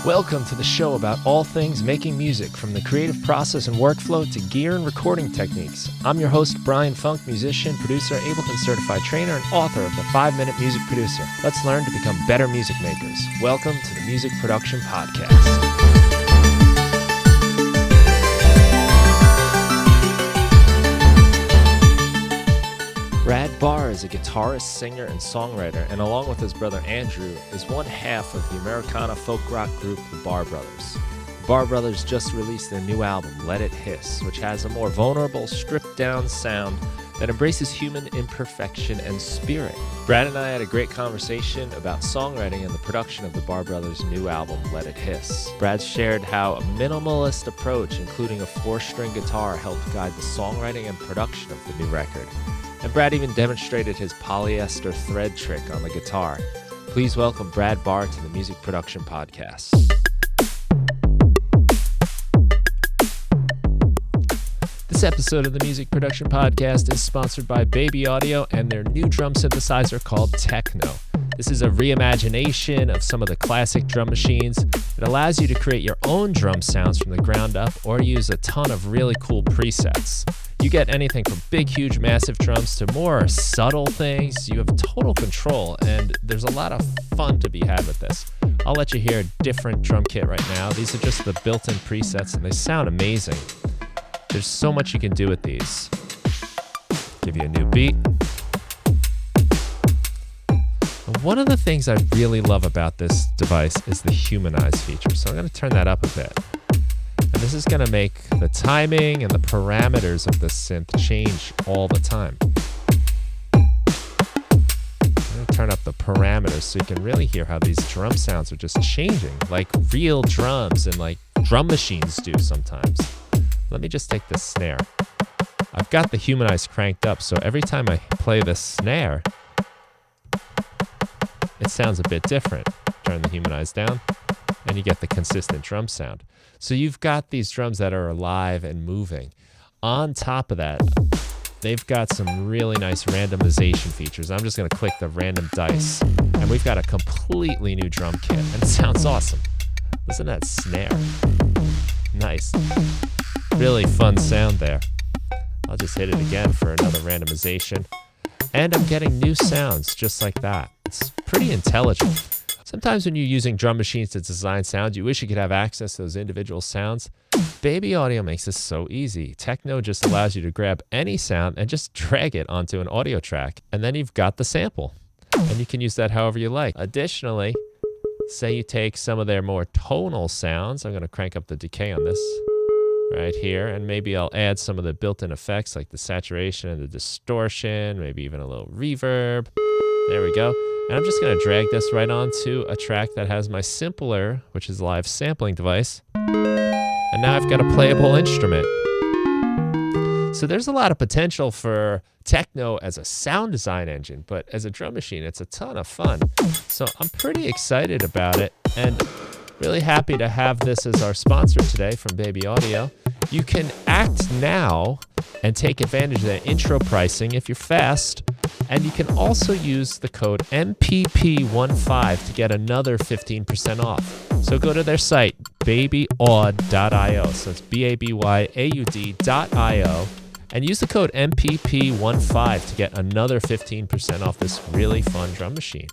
Welcome to the show about all things making music, from the creative process and workflow to gear and recording techniques. I'm your host, Brian Funk, musician, producer, Ableton certified trainer, and author of the 5-Minute Music Producer. Let's learn to become better music makers. Welcome to the Music Production Podcast. Brad Barr is a guitarist, singer, and songwriter, and along with his brother Andrew, is one half of the Americana folk rock group, the Barr Brothers. The Barr Brothers just released their new album, Let It Hiss, which has a more vulnerable, stripped-down sound that embraces human imperfection and spirit. Brad and I had a great conversation about songwriting and the production of the Barr Brothers' new album, Let It Hiss. Brad shared how a minimalist approach, including a 4-string guitar, helped guide the songwriting and production of the new record. And Brad even demonstrated his polyester thread trick on the guitar. Please welcome Brad Barr to the Music Production Podcast. This episode of the Music Production Podcast is sponsored by Baby Audio and their new drum synthesizer called Techno. This is a reimagination of some of the classic drum machines. It allows you to create your own drum sounds from the ground up or use a ton of really cool presets. You get anything from big, huge, massive drums to more subtle things. You have total control, and there's a lot of fun to be had with this. I'll let you hear a different drum kit right now. These are just the built-in presets, and they sound amazing. There's so much you can do with these. Give you a new beat. And one of the things I really love about this device is the humanize feature, so I'm going to turn that up a bit. And this is going to make the timing and the parameters of the synth change all the time. I'm going to turn up the parameters so you can really hear how these drum sounds are just changing, like real drums and like drum machines do sometimes. Let me just take this snare. I've got the humanize cranked up, so every time I play this snare, it sounds a bit different. Turn the humanize down, and you get the consistent drum sound. So you've got these drums that are alive and moving. On top of that, they've got some really nice randomization features. I'm just going to click the random dice, and we've got a completely new drum kit, and it sounds awesome. Listen to that snare. Nice. Really fun sound there. I'll just hit it again for another randomization. And I'm getting new sounds just like that. It's pretty intelligent. Sometimes when you're using drum machines to design sounds, you wish you could have access to those individual sounds. Baby Audio makes this so easy. Techno just allows you to grab any sound and just drag it onto an audio track, and then you've got the sample. And you can use that however you like. Additionally, say you take some of their more tonal sounds. I'm going to crank up the decay on this right here, and maybe I'll add some of the built-in effects like the saturation and the distortion, maybe even a little reverb. There we go. And I'm just going to drag this right onto a track that has my simpler, which is a live sampling device. And now I've got a playable instrument. So there's a lot of potential for techno as a sound design engine, but as a drum machine, it's a ton of fun. So I'm pretty excited about it, and really happy to have this as our sponsor today from Baby Audio. You can act now and take advantage of their intro pricing if you're fast. And you can also use the code MPP15 to get another 15% off. So go to their site, babyaud.io. So it's BABYAUD.io. And use the code MPP15 to get another 15% off this really fun drum machine.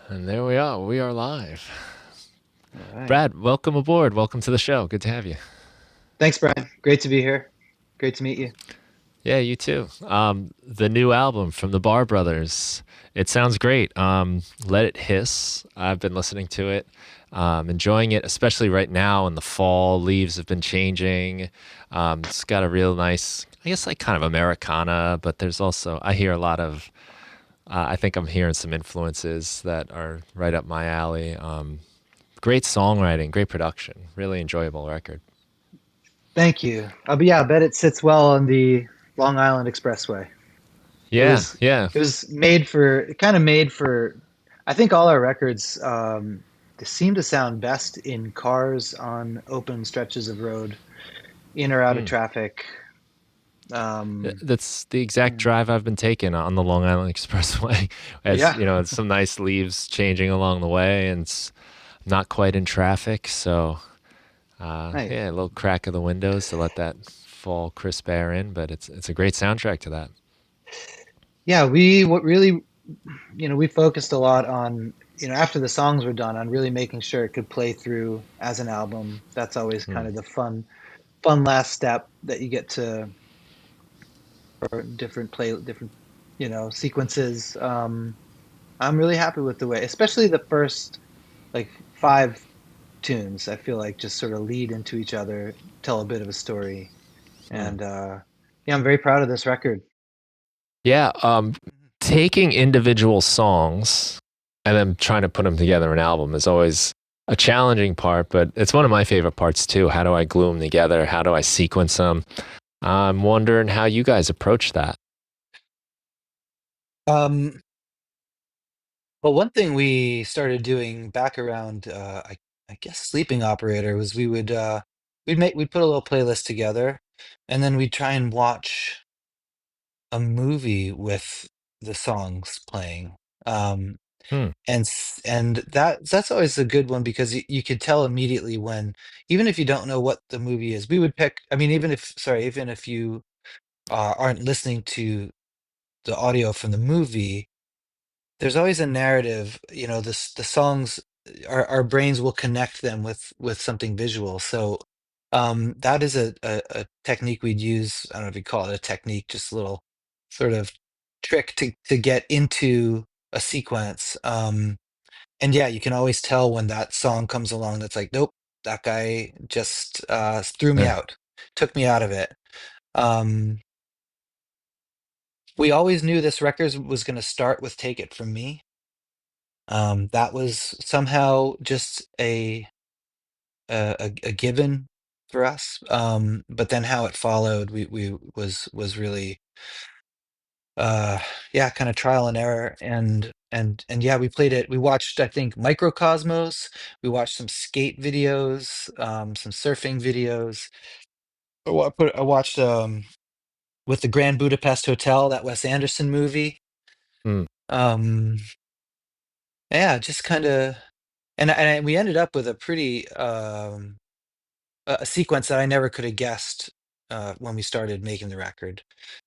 And there we are. We are live. All right. Brad, welcome aboard. Welcome to the show. Good to have you. Thanks, Brian. Great to be here. Great to meet you. Yeah, you too. The new album from the Barr Brothers. It sounds great. Let It Hiss. I've been listening to it, enjoying it, especially right now in the fall. Leaves have been changing. It's got a real nice, I guess, like kind of Americana, but there's also, I hear a lot of, I think I'm hearing some influences that are right up my alley. Great songwriting, great production, really enjoyable record. Thank you. I bet it sits well on the Long Island Expressway. Yeah. It was made for, I think all our records, they seem to sound best in cars on open stretches of road, in or out of traffic. That's the exact Yeah. drive I've been taking on the Long Island Expressway. As Yeah. you know, some nice leaves changing along the way, and it's not quite in traffic. So, Nice. yeah, a little crack of the windows to let that fall crisp air in. But it's a great soundtrack to that. Yeah, we what really, we focused a lot on, after the songs were done, on really making sure it could play through as an album. That's always Hmm. kind of the fun last step that you get to, or different, sequences. I'm really happy with the way, especially the first like five tunes. I feel like just sort of lead into each other, tell a bit of a story, Hmm. and yeah, I'm very proud of this record. Yeah, taking individual songs and then trying to put them together in an album is always a challenging part, but it's one of my favorite parts too. How do I glue them together? How do I sequence them? I'm wondering how you guys approach that. Um, Well, one thing we started doing back around, I guess Sleeping Operator, was we'd put a little playlist together, and then we'd try and watch a movie with the songs playing. Um, Hmm. and that's always a good one because you could tell immediately when, even if you don't know what the movie is, we would pick. I mean, even if you aren't listening to the audio from the movie, there's always a narrative, the songs, our brains will connect them with something visual. So that is a technique we'd use. I don't know if you call it a technique, just a little sort of trick to get into a sequence. And yeah, you can always tell when that song comes along that's like, nope, that guy just threw me Eh. out, took me out of it. Um, we always knew this record was going to start with Take It From Me. That was somehow just a given for us. But then how it followed, we was really uh yeah, kind of trial and error. And yeah, we played it. We watched, I think, Microcosmos. We watched some skate videos, some surfing videos. I watched with the Grand Budapest Hotel, that Wes Anderson movie. Hmm. Um, yeah, just kind of, and we ended up with a pretty a sequence that I never could have guessed when we started making the record.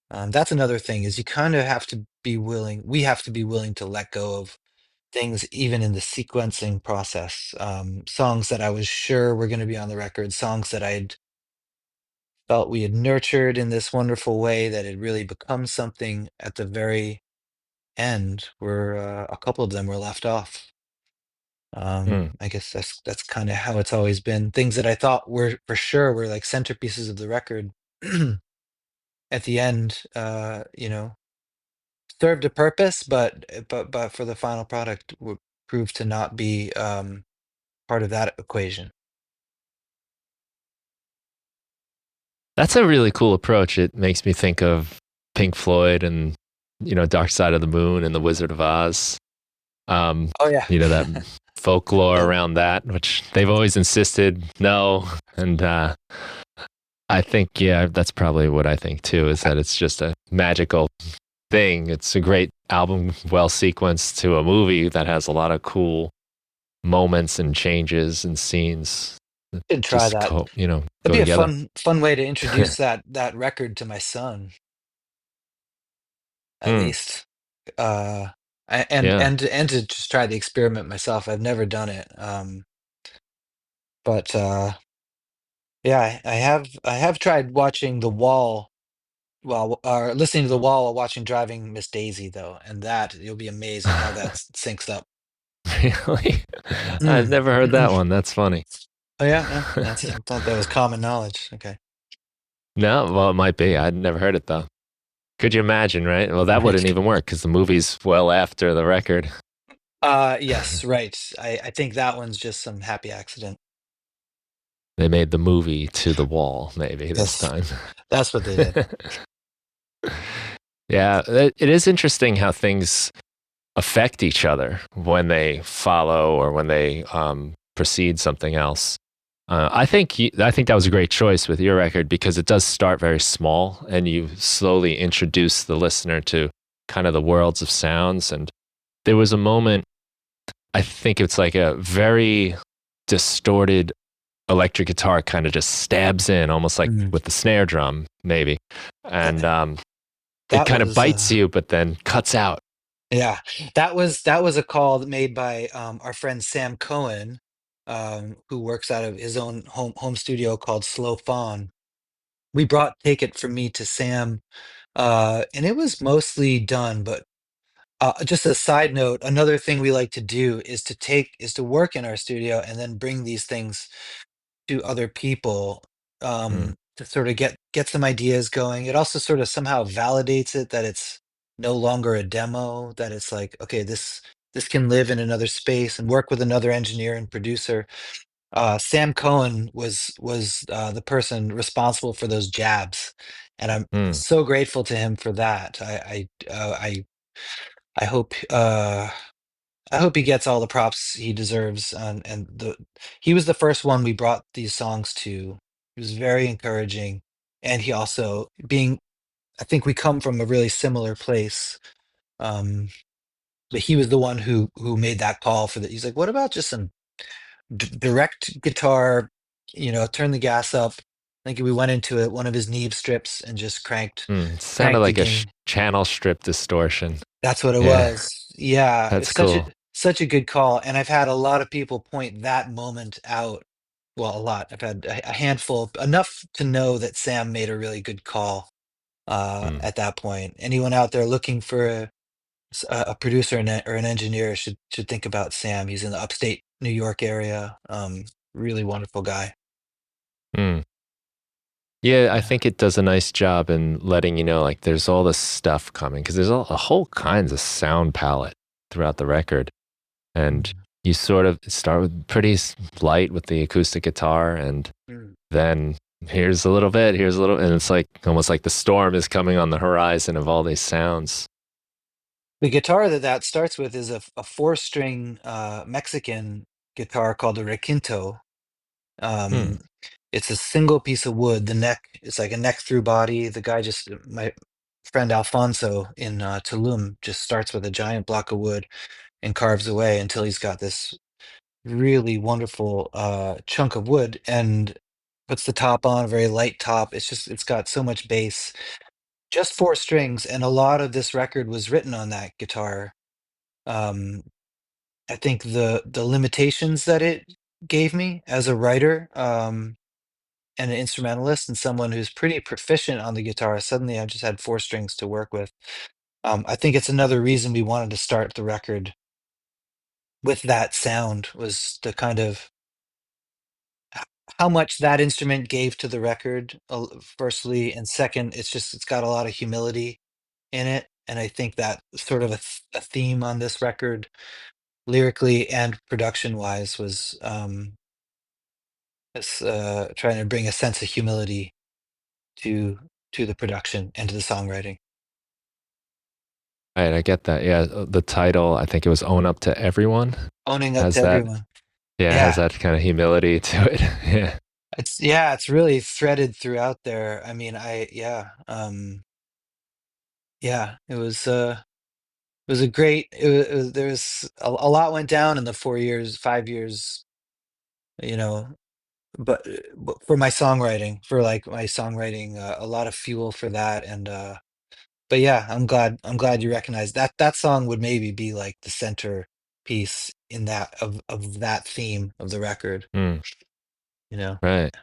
That's another thing, is you kind of have to be willing. We have to be willing to let go of things, even in the sequencing process. Songs that I was sure were going to be on the record, songs that I'd felt we had nurtured in this wonderful way that had really become something at the very end, were a couple of them were left off. Hmm. I guess that's kind of how it's always been. Things that I thought were for sure were like centerpieces of the record, at the end, served a purpose, but for the final product would prove to not be part of that equation. That's a really cool approach. It makes me think of Pink Floyd and Dark Side of the Moon and The Wizard of Oz. Um, Oh yeah. that folklore Yeah. around that, which they've always insisted no. And I think, yeah, that's probably what I think too, is that it's just a magical thing. It's a great album, well sequenced to a movie that has a lot of cool moments and changes and scenes that Did try just that. That'd go be a together. fun way to introduce that record to my son, at Hmm. least. Uh, and Yeah. to just try the experiment myself. I've never done it. But yeah, I have tried watching The Wall while, or listening to The Wall while watching Driving Miss Daisy, though, and that, you'll be amazed at how that syncs up. Really? I've Mm. never heard that one. That's funny. Oh yeah, yeah. I thought that was common knowledge. Okay. No, well, it might be. I'd never heard it though. Could you imagine, right? Well, that wouldn't Right. even work because the movie's well after the record. Yes, right. I think that one's just some happy accident. They made the movie to the wall, maybe this Yes, time. that's what they did. Yeah, it is interesting how things affect each other when they follow or when they precede something else. I think that was a great choice with your record because it does start very small and you slowly introduce the listener to kind of the worlds of sounds. And there was a moment, I think it's like a very distorted electric guitar kind of just stabs in, almost like Mm. with the snare drum, maybe. And Th- it That kind of was bites you, but then cuts out. yeah, that was a call made by our friend Sam Cohen, who works out of his own home studio called Slow Fawn. We brought "Take It From Me" to Sam, and it was mostly done. But just a side note, another thing we like to do is to work in our studio and then bring these things to other people, Mm, to sort of get some ideas going. It also sort of somehow validates it that it's no longer a demo, that it's like, okay, this can live in another space and work with another engineer and producer. Sam Cohen was the person responsible for those jabs, and I'm mm, so grateful to him for that. I hope I hope he gets all the props he deserves. And he was the first one we brought these songs to. He was very encouraging, and he also being. I think we come from a really similar place. Um, but he was the one who made that call for that. He's like, "What about just some direct guitar? Turn the gas up." I think we went into it, one of his Neve strips, and just mm. Sounded cranked the like a gain. channel strip distortion. That's what it Yeah, was. Yeah, that's it's such a cool. such a good call, and I've had a lot of people point that moment out. Well, a lot. I've had a handful, enough to know that Sam made a really good call Mm, at that point. Anyone out there looking for a producer or an engineer should think about Sam. He's in the upstate New York area. Really wonderful guy. mm. Yeah, I Yeah. think it does a nice job in letting you know, like, there's all this stuff coming because there's a whole kinds of sound palette throughout the record. And Mm. you sort of start with pretty light with the acoustic guitar, and Mm. then here's a little bit, here's a little, and it's like almost like the storm is coming on the horizon of all these sounds. The guitar that starts with is a four-string Mexican guitar called a requinto. Hmm. Um, it's a single piece of wood. The neck is like a neck through body. My friend Alfonso in Tulum just starts with a giant block of wood and carves away until he's got this really wonderful chunk of wood and puts the top on, a very light top. It's got so much bass. Just four strings, and a lot of this record was written on that guitar. Um, I think the limitations that it gave me as a writer, and an instrumentalist and someone who's pretty proficient on the guitar, suddenly I just had four strings to work with. I think it's another reason we wanted to start the record with that sound, was the kind of h- how much that instrument gave to the record, firstly, and second, it's got a lot of humility in it, and I think that sort of a theme on this record, lyrically and production wise, was trying to bring a sense of humility to the production and to the songwriting. Right, I get that. Yeah, the title, I think it was Own Up to Everyone. Owning up Has to that, everyone. yeah, has Yeah. that kind of humility to it. Yeah. It's really threaded throughout there. I mean, yeah, it was a great there was a lot went down in the 4 years, 5 years, you know, but for my songwriting, a lot of fuel for that. And but yeah, I'm glad you recognize that that song would maybe be like the center piece in of that theme of the record, Mm, you know. right.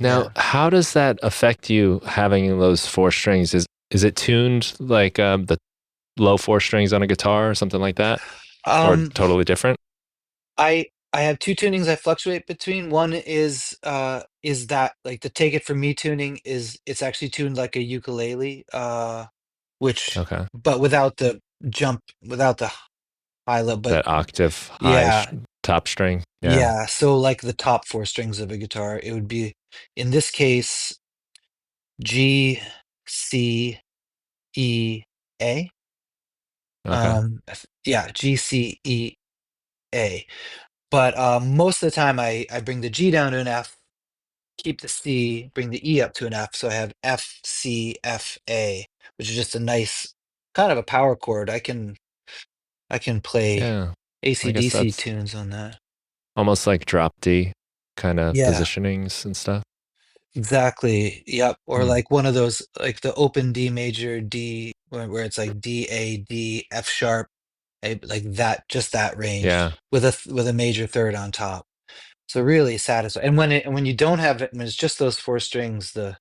Now, Yeah. how does that affect you having those four strings? Is it tuned like the low four strings on a guitar or something like that? Or Um totally different? I have 2 tunings I fluctuate between. One is that, like, the "Take It From Me" tuning it's actually tuned like a ukulele, which Okay. but without the high low, but That octave high yeah, top string. Yeah. yeah, so, like, the top 4 strings of a guitar, it would be, in this case, G, C, E, A, Okay. yeah, G, C, E, A. But most of the time, I bring the G down to an F, keep the C, bring the E up to an F, so I have F C F A, which is just a nice kind of a power chord. I can play Yeah. I guess AC/DC that's tunes on that. almost like drop D kind of Yeah, positionings and stuff. exactly. Yep. Or Hmm. like one of those, like the open D major D, where it's like D A D F sharp, like that, just that range Yeah. with with a major third on top. So really satisfying. And when you don't have it, when it's just those four strings, the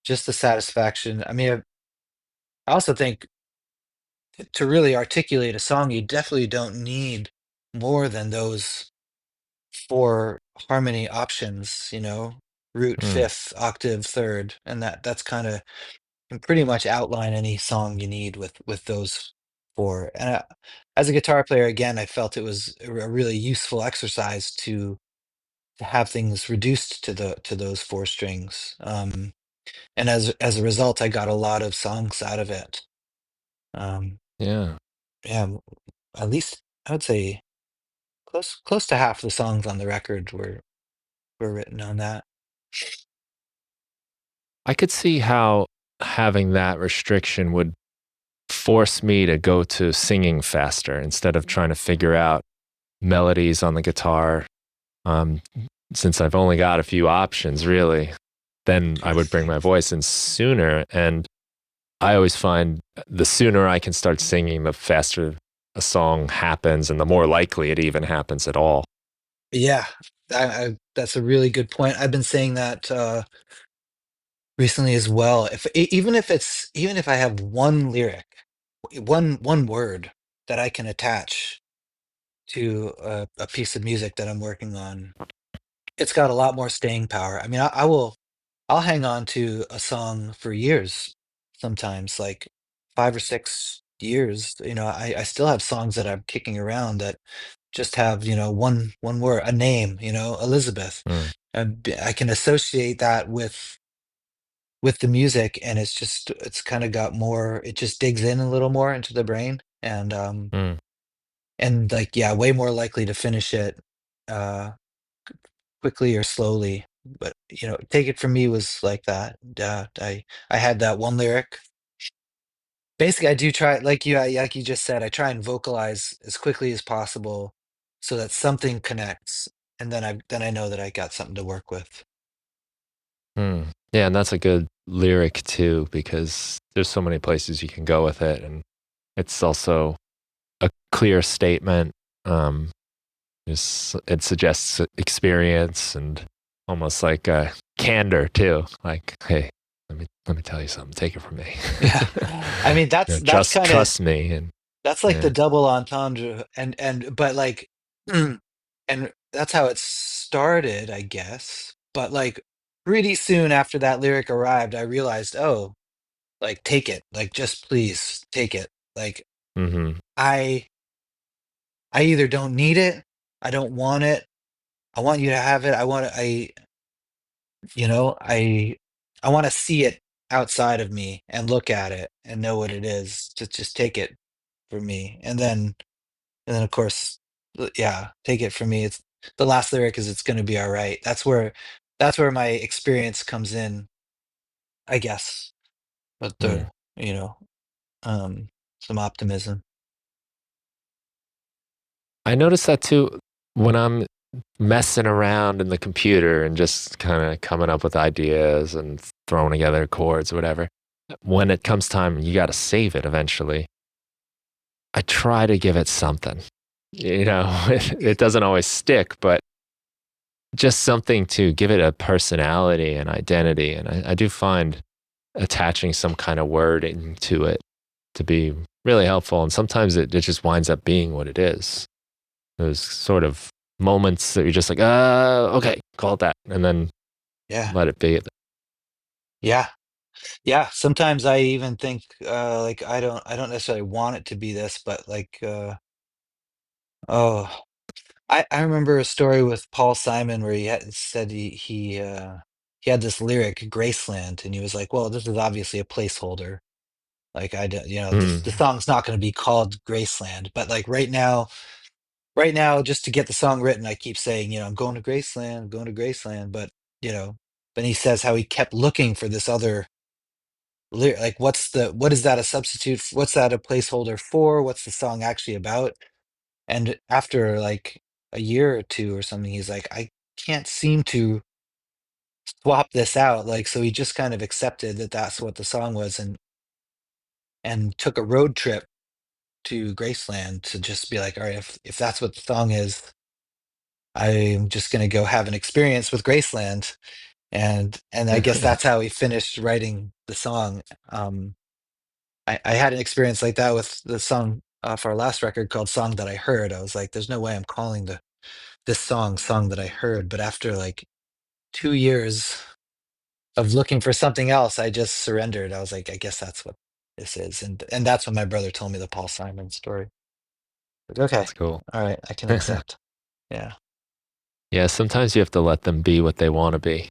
just the satisfaction. I mean, I also think to really articulate a song, you definitely don't need more than those four harmony options, root, Hmm. fifth, octave, third, and that's kind of can pretty much outline any song you need with those four. And as a guitar player, again, I felt it was a really useful exercise to have things reduced to those four strings. And as a result, I got a lot of songs out of it. Um, Yeah. yeah, at least I would say close to half the songs on the record were written on that. I could see how having that restriction would force me to go to singing faster instead of trying to figure out melodies on the guitar. Um, since I've only got a few options, really, then I would bring my voice in sooner. And I always find the sooner I can start singing, the faster a song happens and the more likely it even happens at all. Yeah, that's a really good point. I've been saying that recently as well. Even if I have one lyric, one word that I can attach to a piece of music that I'm working on, it's got a lot more staying power. I mean, I'll hang on to a song for years, sometimes like 5 or 6 years. I still have songs that I'm kicking around that just have, one word, a name, Elizabeth. Mm, And I can associate that with the music, and it's kind of got more, it just digs in a little more into the brain, mm. and like, yeah, way more likely to finish it uh quickly or slowly. But Take It From Me was like that. I had that one lyric. Basically, I do try, like you just said, I try and vocalize as quickly as possible so that something connects, and then I know that I got something to work with. Mm. Yeah, and that's a good lyric too, because there's so many places you can go with it, and it's also a clear statement. Um, it suggests experience and almost like a candor too. Like, hey, let me tell you something. Take it from me. Yeah. I mean, that's kind of Trust me, and that's like the yeah. double entendre, and but like, and that's how it started, I guess. But like pretty soon after that lyric arrived, I realized, oh, like take it, like just please take it. Like Hmm. I I either don't need it, I don't want it, I want you to have it. You know, I want to see it outside of me and look at it and know what it is. Just take it for me. And then of course, yeah, take it from me. It's the last lyric is it's going to be all right. That's where my experience comes in, I guess. But Mm. you know, um some optimism. I notice that too when I'm messing around in the computer and just kind of coming up with ideas and throwing together chords or whatever. When it comes time, you got to save it eventually. I try to give it something. It doesn't always stick, but just something to give it a personality and identity. And I do find attaching some kind of wording to it to be really helpful. And sometimes it just winds up being what it is. Those sort of moments that you're just like, okay, call it that. And then Yeah. let it be. Yeah. Yeah. Sometimes I even think like I don't necessarily want it to be this, but like oh, I remember a story with Paul Simon where said he had this lyric Graceland, and he was like, well, this is obviously a placeholder. Like I don't, Mm, the song's not going to be called Graceland, but like right now right now, just to get the song written, I keep saying, I'm going to Graceland, I'm going to Graceland, but you know, then he says how he kept looking for this other like what is that a substitute what's that a placeholder for? What's the song actually about? And after like a year or two or something, he's like, I can't seem to swap this out. Like, so he just kind of accepted that that's what the song was, and took a road trip to Graceland to just be like, all right, if that's what the song is, I'm just gonna go have an experience with Graceland. And I guess that's how he finished writing the song. I had an experience like that with the song off our last record called "Song That I Heard." I was like, "There's no way I'm calling this song "Song That I Heard." But after like 2 years of looking for something else, I just surrendered. I was like, "I guess that's what this is," and that's when my brother told me the Paul Simon story. Like, okay, That's cool. all right, I can accept. Yeah, Yeah, sometimes you have to let them be what they want to be.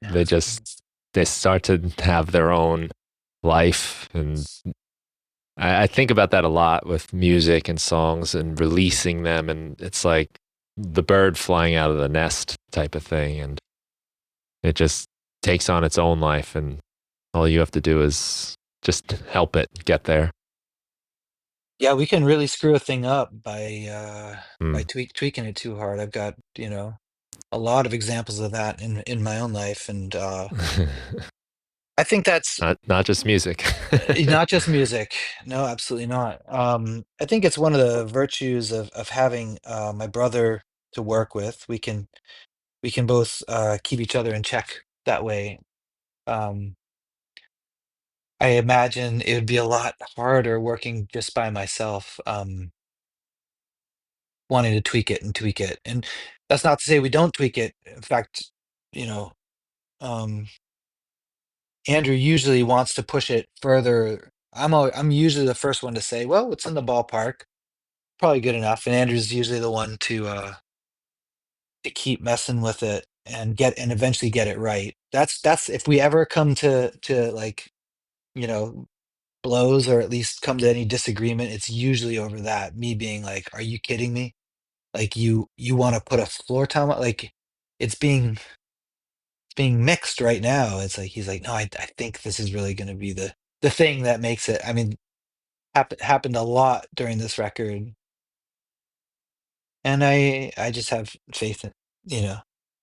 yeah, They just they start to have their own life, and I think about that a lot with music and songs and releasing them, and it's like the bird flying out of the nest type of thing, and it just takes on its own life, and all you have to do is just help it get there. yeah. We can really screw a thing up by Mm. tweaking it too hard. I've got a lot of examples of that in my own life, and I think that's Not just music. not just music. No, absolutely not. I think it's one of the virtues of having my brother to work with. We can both keep each other in check that way. Um, I imagine it would be a lot harder working just by myself, wanting to tweak it and tweak it. And that's not to say we don't tweak it. In fact, you know, um, Andrew usually wants to push it further. I'm usually the first one to say, well, it's in the ballpark, probably good enough. And Andrew's usually the one to keep messing with it and eventually get it right. That's if we ever come to like, you know, blows, or at least come to any disagreement, it's usually over that. Me being like, "Are you kidding me? Like you want to put a floor time like it's being mixed right now." It's like he's like, "No, I think this is really going to be the thing that makes it." I mean, happened a lot during this record, and I just have faith in, you know,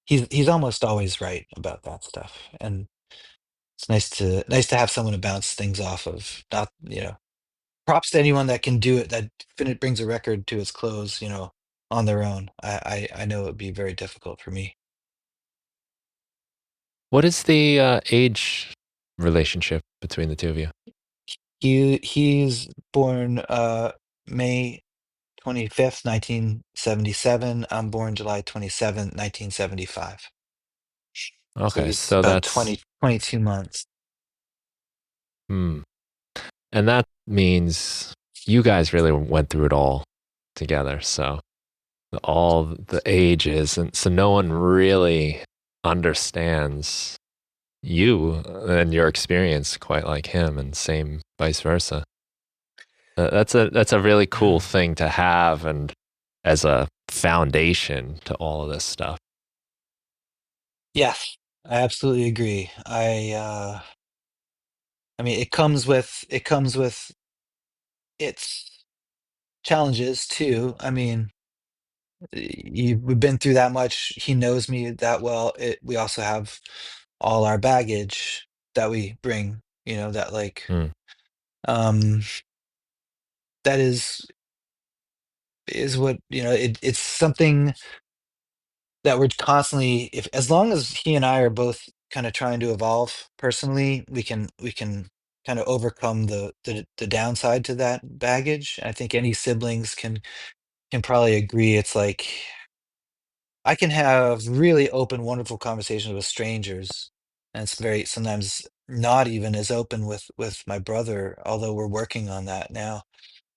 he's almost always right about that stuff, and it's nice to have someone to bounce things off of. Not, props to anyone that can do it, that brings a record to its close, on their own. I know it would be very difficult for me. What is the age relationship between the two of you? He's born May 25th, 1977. I'm born July 27th, 1975. So Okay, it's so about that's 22 months. hmm. And that means you guys really went through it all together. So all the ages, and so no one really understands you and your experience quite like him, and same vice versa. That's a really cool Yeah. thing to have, and as a foundation to all of this stuff. Yes, I absolutely agree. I mean, it comes with its challenges too. I mean, we've been through that much. He knows me that well. We also have all our baggage that we bring, that like, Hmm. um, that is what, it's something that we're constantly, if as long as he and I are both kind of trying to evolve personally, we can kind of overcome the downside to that baggage. I think any siblings can probably agree. It's like I can have really open, wonderful conversations with strangers, and it's very sometimes not even as open with my brother, although we're working on that now.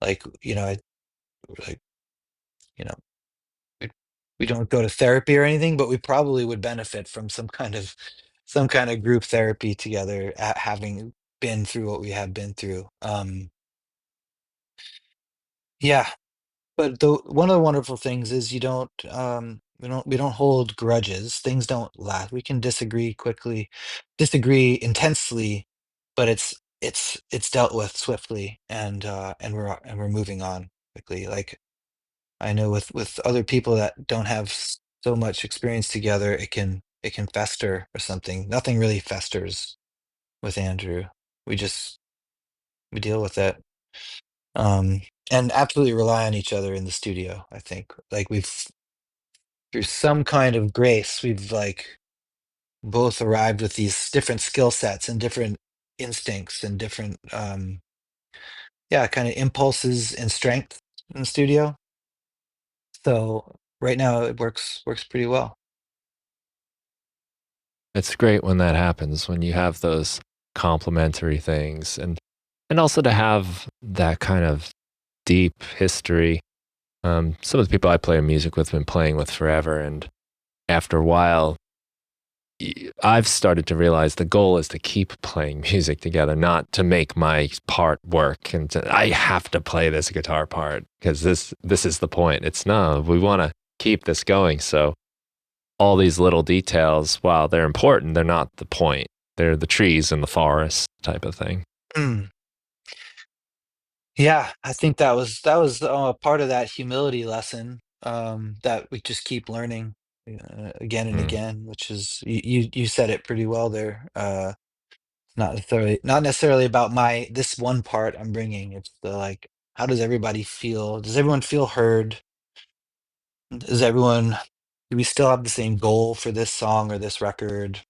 Like, like, you know, we, we don't go to therapy or anything, but we probably would benefit from some kind of group therapy together, having been through what we have been through. Yeah, But one of the wonderful things is you don't we don't hold grudges. Things don't last. We can disagree quickly, disagree intensely, but it's dealt with swiftly, and we're moving on quickly. Like I know with other people that don't have so much experience together, it can fester or something. Nothing really festers with Andrew. We just we deal with it. Um, and absolutely rely on each other in the studio, I think. Like we've through some kind of grace, we've like both arrived with these different skill sets and different instincts and different yeah, kind of impulses and strength in the studio. So right now it works pretty well. It's great when that happens, when you have those complementary things, and also to have that kind of deep history. Some of the people I play music with have been playing with forever, and after a while, I've started to realize the goal is to keep playing music together, not to make my part work. And I have to play this guitar part because this is the point. It's no, we want to keep this going. So all these little details, while they're important, they're not the point. They're the trees in the forest type of thing. Mm. Yeah, I think that was part of that humility lesson that we just keep learning again and Mm. again, which is you said it pretty well there. Not necessarily about my this one part I'm bringing. It's the like, how does everybody feel? Does everyone feel heard? Does everyone do we still have the same goal for this song or this record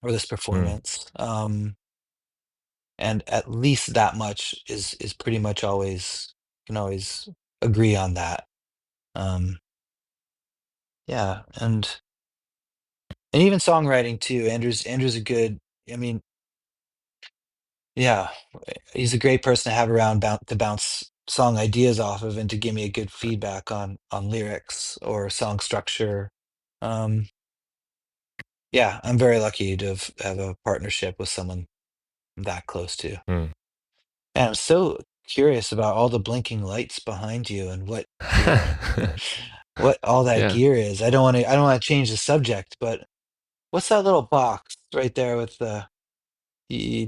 or this Mm. performance? And at least that much is pretty much always can always agree on that. Um, yeah, and even songwriting too. Andrew's a good. I mean, yeah, he's a great person to have around to bounce song ideas off of and to give me a good feedback on lyrics or song structure. Um, yeah, I'm very lucky to have a partnership with someone I'm that close to. Mm. And I'm so curious about all the blinking lights behind you and what all that Yeah. gear is. I don't want to change the subject, but what's that little box right there with the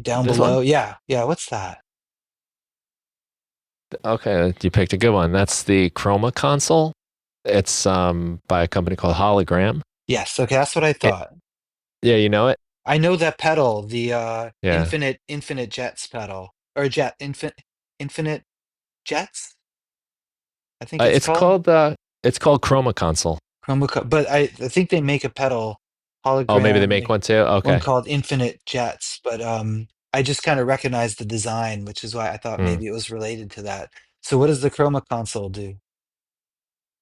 down This one? below? Yeah, yeah, what's that? Okay, you picked a good one. That's the Chroma console. It's by a company called Hologram. Yes, okay, that's what I It, thought. yeah, you know it? I know that pedal, the Yeah. infinite jets pedal or infinite jets, I think it's It's called. called Chroma console. But I think they make a pedal Oh, maybe they hologram, make like one too. one Okay. called Infinite Jets, but I just kind of recognized the design, which is why I thought Hmm. maybe it was related to that. So what does the Chroma console do?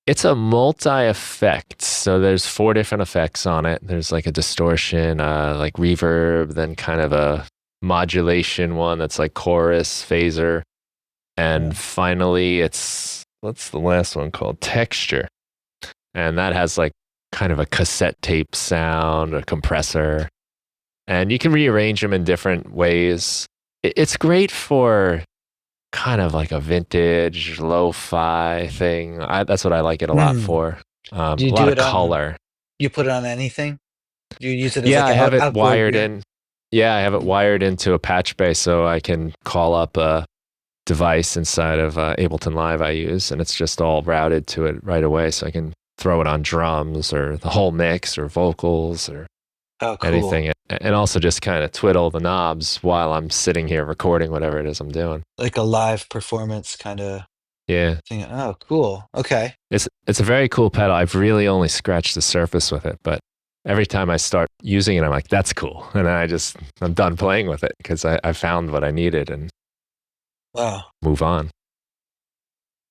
It's a multi-effect. So there's four different effects on it. There's like a distortion, like reverb, then kind of a modulation one that's like chorus, phaser, Yeah. and finally it's what's the last one called? Texture. And that has like kind of a cassette tape sound, a compressor, and you can rearrange them in different ways. It's great for kind of like a vintage lo-fi thing. That's what I like it a lot Hmm. for. Do A you lot do of it on, color. you put it on anything? Do you use it as Yeah, like I have it outdoor wired gear? in. Yeah, I have it Mm. wired into a patch bay so I can call up a device inside of Ableton Live I use, and it's just all routed to it right away, so I can throw it on drums or the whole mix or vocals or Oh, cool. anything, and also just kind of twiddle the knobs while I'm sitting here recording whatever it is I'm doing. Like a live performance kind of Yeah. thing. Oh, cool. Okay. It's a very cool pedal. I've really only scratched the surface with it, but every time I start using it, I'm like, that's cool. And then I'm done playing with it because I found what I needed and Wow. move on.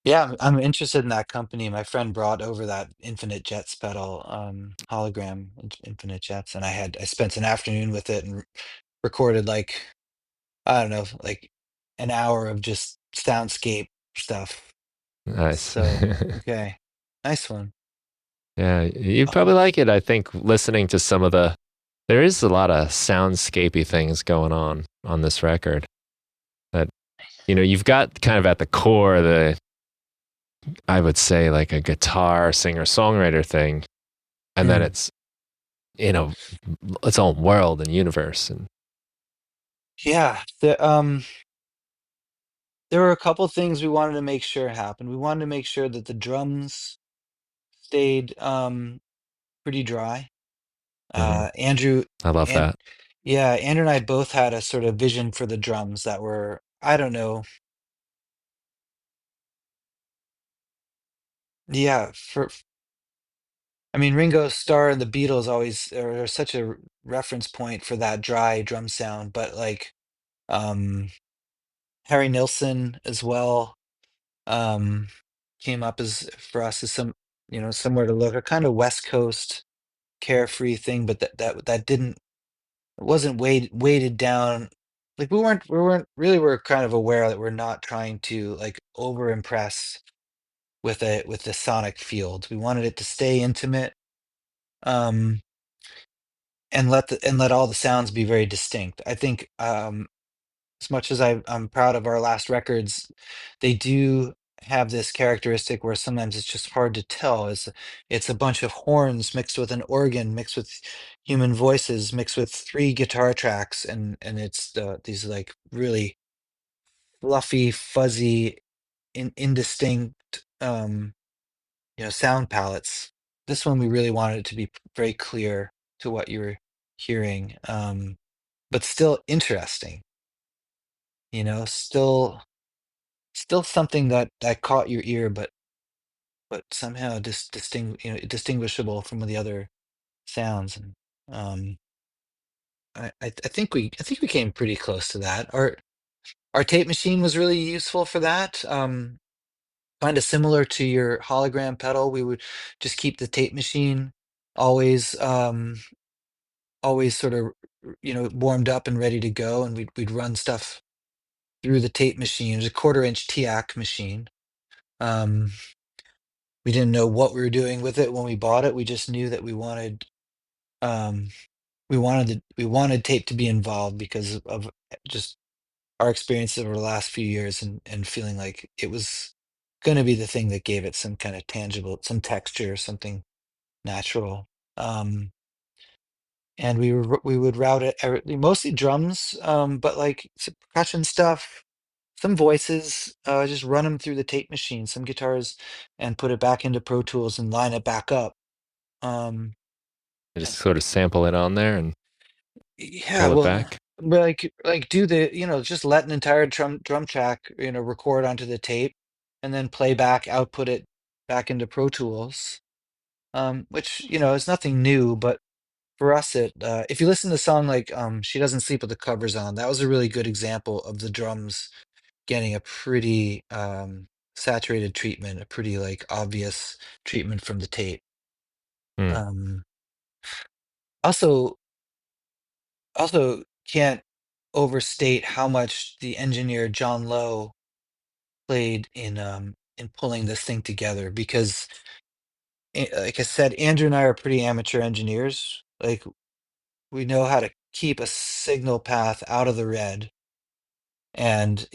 Yeah, I'm interested in that company. My friend brought over that Infinite Jets pedal, hologram Infinite Jets, and I spent an afternoon with it and recorded like I don't know, like an hour of just soundscape stuff. Nice. So okay, nice one. Yeah, you'd Uh, probably like it. I think listening to there is a lot of soundscapey things going on this record that, you've got kind of at the core I would say like a guitar singer songwriter thing, and then Mm. it's you know its own world and universe. And Yeah, there were a couple things we wanted to make sure happened. We wanted to make sure that the drums stayed pretty dry. mhm, Andrew I love and that. yeah, Andrew and I both had a sort of vision for the drums that were, I don't know, yeah, I mean, Ringo Starr and the Beatles always are such a reference point for that dry drum sound, but like um Harry Nilsson as well um came up as for us as some, somewhere to look, a kind of West Coast carefree thing, but that didn't, it wasn't weighted down. Like we weren't really, we're kind of aware that we're not trying to like over impress with the sonic field. We wanted it to stay intimate, um and let all the sounds be very distinct. I think as much as I'm proud of our last records, they do have this characteristic where sometimes it's just hard to tell. It's a bunch of horns mixed with an organ, mixed with human voices, mixed with three guitar tracks, and it's these like really fluffy, fuzzy, indistinct sound palettes. This one we really wanted it to be very clear to what you were hearing, but still interesting. Still something that caught your ear, but somehow distinguishable from the other sounds. And um, I think we came pretty close to that. Our tape machine was really useful for that. Kind of similar to your hologram pedal, we would just keep the tape machine always always sort of warmed up and ready to go, and we'd run stuff through the tape machine. It was a 1/4 inch TIAC machine. Um, we didn't know what we were doing with it when we bought it. We just knew that um, we wanted tape to be involved because of just our experiences over the last few years, and feeling like it was going to be the thing that gave it some kind of tangible, some texture, something natural. Um, and we would route it mostly drums, but like some percussion stuff, some voices, just run them through the tape machine, some guitars, and put it back into Pro Tools and line it back up. Um, I and just sort of sample it on there and yeah, pull it well, back. but like do the, just let an entire drum track, record onto the tape, and then play back, output it back into Pro Tools. Which, is nothing new, but for us, if you listen to the song like She Doesn't Sleep with the Covers On, that was a really good example of the drums getting a pretty saturated treatment, a pretty like obvious treatment from the tape. Hmm. Um, also, also can't overstate how much the engineer John Lowe played in pulling this thing together, because like I said, Andrew and I are pretty amateur engineers. Like, we know how to keep a signal path out of the red, and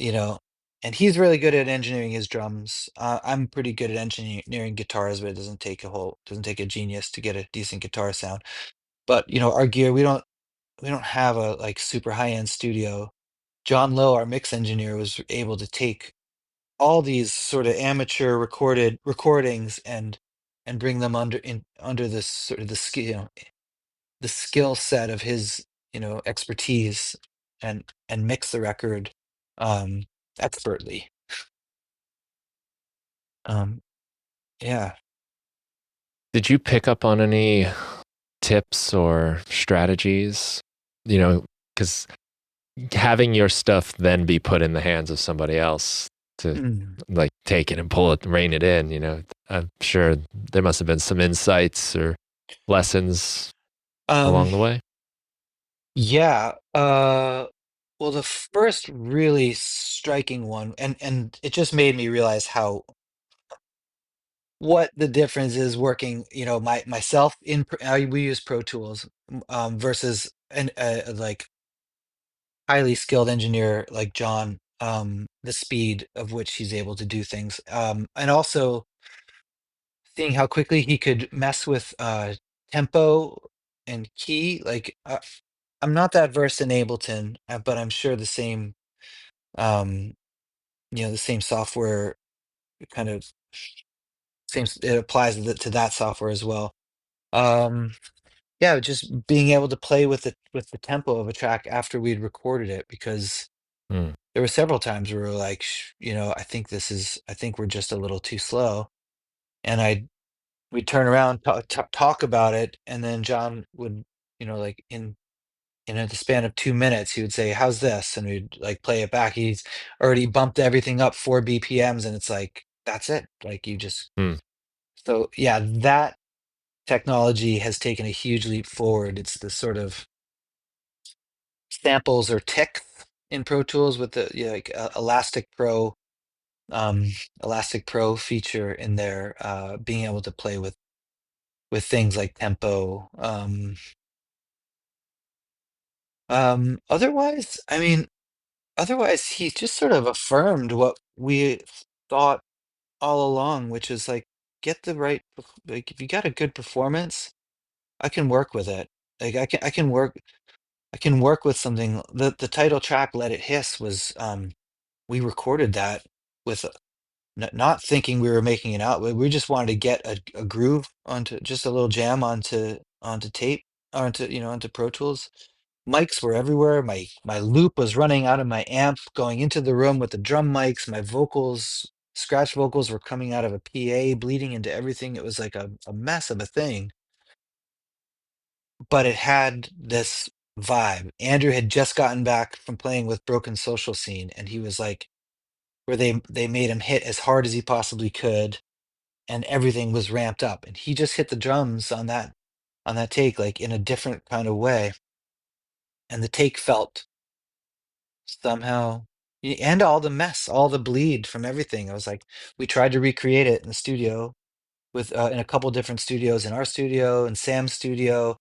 he's really good at engineering his drums. I'm pretty good at engineering guitars, but it doesn't take a genius to get a decent guitar sound. But our gear, we don't have a like super high end studio. John Lowe, our mix engineer, was able to take all these sort of amateur recorded recordings and bring them under this sort of the skill set of his expertise, and mix the record um expertly. um yeah. Did you pick up on any tips or strategies? You know, because having your stuff then be put in the hands of somebody else to Mm. like take it and pull it, rein it in, I'm sure there must have been some insights or lessons um along the way. yeah, well, the first really striking one, and it just made me realize how what the difference is working, myself we use Pro Tools, versus an like highly skilled engineer like John. the speed of which he's able to do things, and also seeing how quickly he could mess with tempo and key. Like I'm not that versed in Ableton, but I'm sure the same, um, the same software kind of it applies to that software as well. Um, yeah, just being able to play with the tempo of a track after we'd recorded it, because Mm. there were several times where we were like, I think we're just a little too slow, and we'd turn around, talk about it, and then John would, like in the span of 2 minutes, he would say, "How's this?" And we'd like play it back. He's already bumped everything up 4 BPMs, and it's like that's it. Like you just Mm. so yeah, that technology has taken a huge leap forward. It's the sort of samples or ticks in Pro Tools with the like um, Elastic Pro feature in there, being able to play with things like tempo. Otherwise, I mean, otherwise, he just sort of affirmed what we thought all along, which is like get the right, like if you got a good performance, I can work with it. Like I can work with something. The title track, "Let It Hiss," was we recorded that with not thinking we were making it out. We just wanted to get a groove onto just a little jam onto tape, onto onto Pro Tools. Mics were everywhere. My loop was running out of my amp, going into the room with the drum mics. My vocals, scratch vocals, were coming out of a PA, bleeding into everything. It was like a mess of a thing, but it had this vibe. Andrew had just gotten back from playing with Broken Social Scene, and he was like, where they made him hit as hard as he possibly could, and everything was ramped up, and he just hit the drums on that take like in a different kind of way, and the take felt somehow and all the mess, all the bleed from everything. I was like, we tried to recreate it in the studio with in a couple different studios, in our studio and Sam's studio,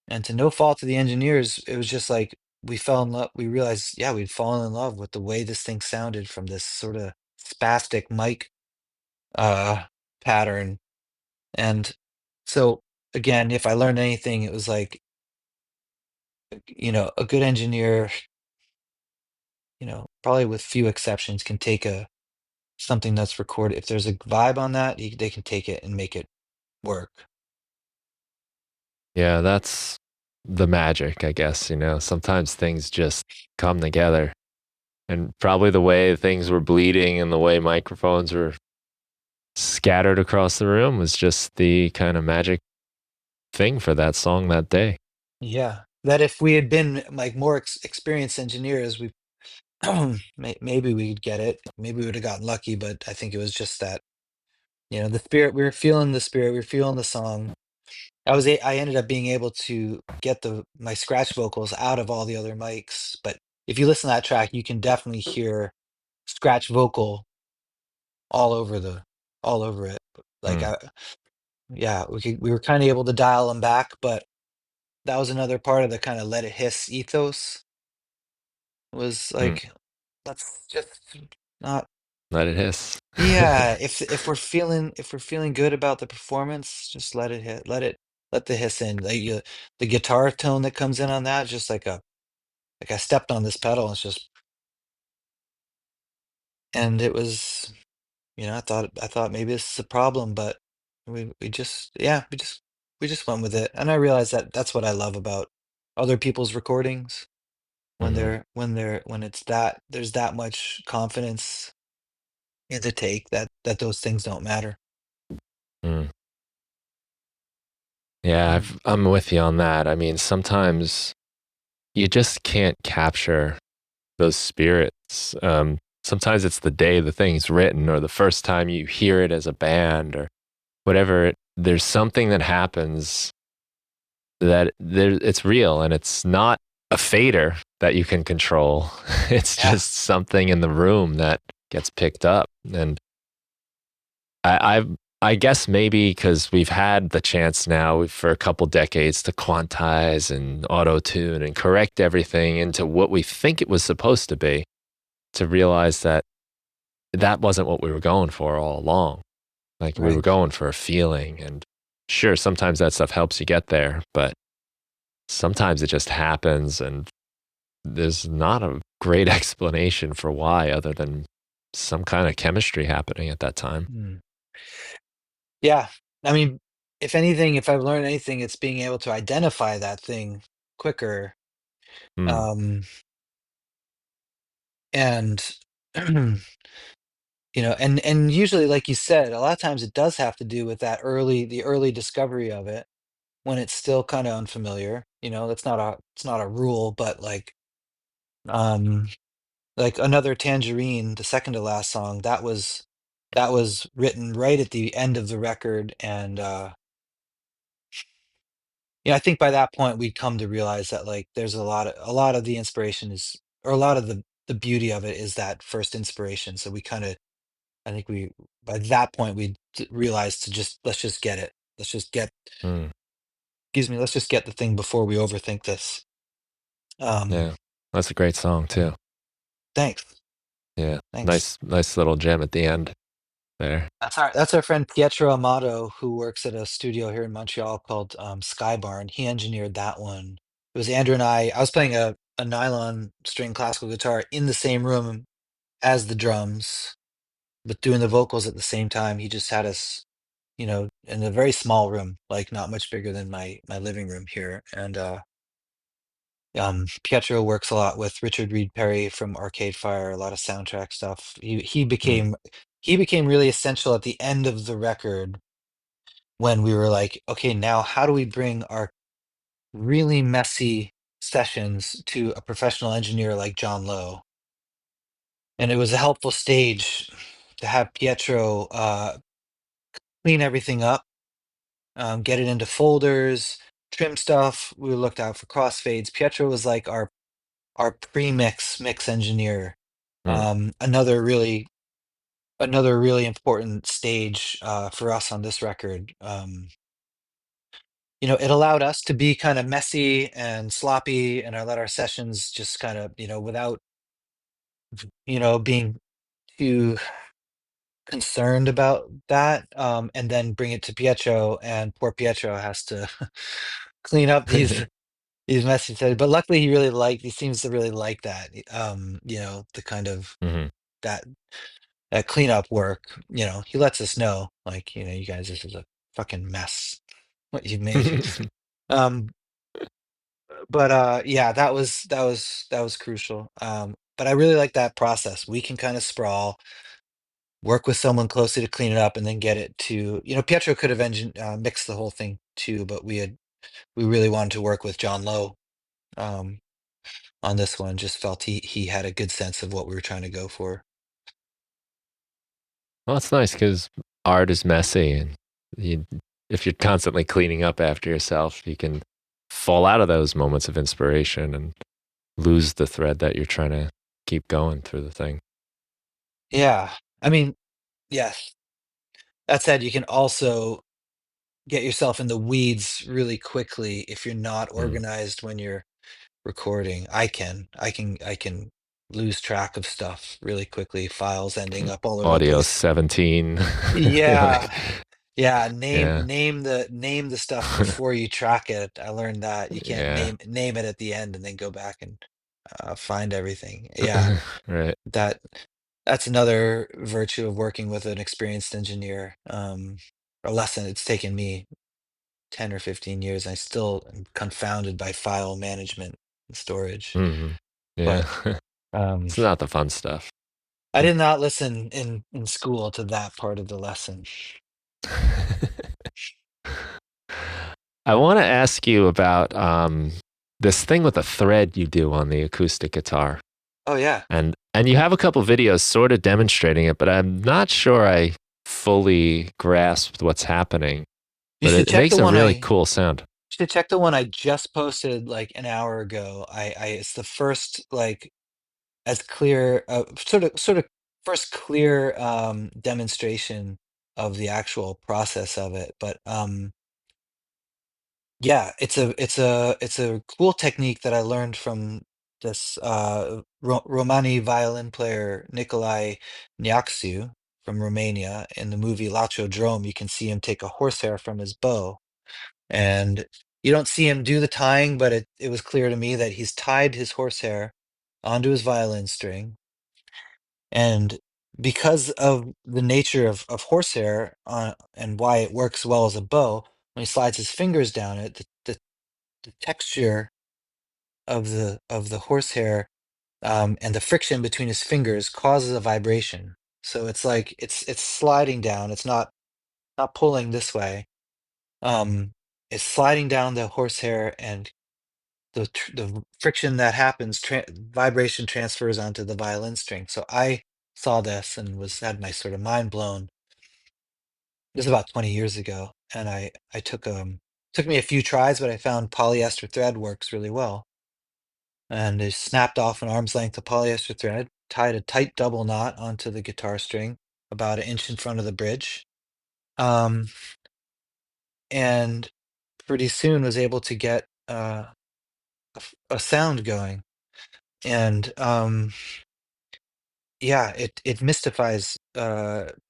and to no fault of the engineers, it was just like we fell in love. We realized, yeah, we'd fallen in love with the way this thing sounded from this sort of spastic mic uh pattern. And so again, if I learned anything, it was like, a good engineer, probably with few exceptions, can take a something that's recorded. If there's a vibe on that, they can take it and make it work. Yeah, that's the magic, I guess. Sometimes things just come together. And probably the way things were bleeding and the way microphones were scattered across the room was just the kind of magic thing for that song that day. Yeah. That if we had been like more experienced engineers, we maybe we'd get it. Maybe we would have gotten lucky, but I think it was just that, the spirit. We were feeling the spirit. We were feeling the song. I ended up being able to get my scratch vocals out of all the other mics, but if you listen to that track, you can definitely hear scratch vocal all over all over it. Like Mm. yeah, we were kind of able to dial them back, but that was another part of the kind of let it hiss ethos, was Mm. like, let's just not. Let it hiss. Yeah, if we're feeling good about the performance, just let it hit, let the hiss in. Like the guitar tone that comes in on that, just like I stepped on this pedal. It's just, and it was, I thought maybe this is a problem, but we just, yeah, we just went with it. And I realized that that's what I love about other people's recordings, when Hmm. when it's that there's that much confidence in the take, that those things don't matter. Mm. Yeah, Mm. I'm with you on that. I mean, sometimes you just can't capture those spirits. Sometimes it's the day the thing's written or the first time you hear it as a band or whatever. There's something that happens it's real and it's not a fader that you can control. It's Yeah. just something in the room that gets picked up. And I, I guess maybe because we've had the chance now for a couple decades to quantize and auto tune and correct everything into what we think it was supposed to be. to realize that that wasn't what we were going for all along. Like we were Right. going for a feeling, and sure, sometimes that stuff helps you get there, but sometimes it just happens, and there's not a great explanation for why other than some kind of chemistry happening at that time. Mm. Yeah. I mean, if anything, if I've learned anything, it's being able to identify that thing quicker. Mm, Um, and and usually, like you said, a lot of times it does have to do with the early discovery of it when it's still kind of unfamiliar. That's not a it's not a rule, but um like another Tangerine, the second to last song, that was written right at the end of the record, and I think by that point we'd come to realize that like there's a lot of the inspiration is, or a lot of the beauty of it is that first inspiration. So we kind of I think we by that point we realized to just let's just get it. Let's just get mm, excuse me, let's just get the thing before we overthink this. Um yeah, that's a great song too. Thanks. Yeah, Thanks. nice little gem at the end there. That's our friend Pietro Amato, who works at a studio here in Montreal called Sky Barn. He engineered that one. It was Andrew and I was playing a nylon string classical guitar in the same room as the drums, but doing the vocals at the same time. He just had us, in a very small room, like not much bigger than my living room here. And Pietro works a lot with Richard Reed Perry from Arcade Fire, a lot of soundtrack stuff. Mm, He became really essential at the end of the record when we were like, okay, now how do we bring our really messy sessions to a professional engineer like John Lowe? And it was a helpful stage to have Pietro clean everything up, get it into folders, trim stuff. We looked out for crossfades. Pietro was like our pre-mix mix engineer. mm. Another really important stage for us on this record. It allowed us to be kind of messy and sloppy, and I let our sessions just kind of, without, being too concerned about that, and then bring it to Pietro, and poor Pietro has to clean up these messy sessions. But luckily, he seems to really like that, the kind of Mhm. that that cleanup work. He lets us know, like, you guys, this is a fucking mess what you've made. Um, but yeah, that was crucial. But I really like that process. We can kind of sprawl, work with someone closely to clean it up, and then get it to, Pietro could have mixed the whole thing too, but we really wanted to work with John Lowe um on this one. Just felt he had a good sense of what we were trying to go for. Well, it's nice because art is messy, and you, if you're constantly cleaning up after yourself, you can fall out of those moments of inspiration and lose the thread that you're trying to keep going through the thing. Yeah. I mean, yes. That said, you can also get yourself in the weeds really quickly if you're not Mm. organized when you're recording. I can lose track of stuff really quickly, files ending up all over the Audio place. 17. You're like, Yeah. Yeah, yeah, name the stuff before you track it. I learned that you can't yeah, name it at the end and then go back and find everything. Yeah, right. that that's another virtue of working with an experienced engineer. A lesson it's taken me 10 or 15 years. I still am confounded by file management and storage. Hmm. Yeah. But um, It's not the fun stuff. I did not listen in school to that part of the lesson. I want to ask you about this thing with the thread you do on the acoustic guitar. Oh yeah. And you have a couple videos sort of demonstrating it, but I'm not sure I fully grasped what's happening. You But should it check makes the a one really I cool sound. should check the one I just posted like an hour ago. It's the first like as clear sort of first clear demonstration of the actual process of it. But yeah, it's a cool technique that I learned from this Romani violin player Nicolae Niaxiu from Romania. In the movie Lacho Drum, you can see him take a horsehair from his bow, and you don't see him do the tying, but it was clear to me that he's tied his horsehair onto his violin string. And because of the nature of horsehair and why it works well as a bow, when he slides his fingers down it, the texture of the horsehair, and the friction between his fingers causes a vibration. So it's like it's sliding down. It's not pulling this way. Um, it's sliding down the horsehair, and the friction that happens, vibration transfers onto the violin string. So I saw this and had my sort of mind blown. This is about 20 years ago, and I took me a few tries, but I found polyester thread works really well. And I snapped off an arm's length of polyester thread, tied a tight double knot onto the guitar string about an inch in front of the bridge, um, and pretty soon was able to get a sound going. And yeah, it mystifies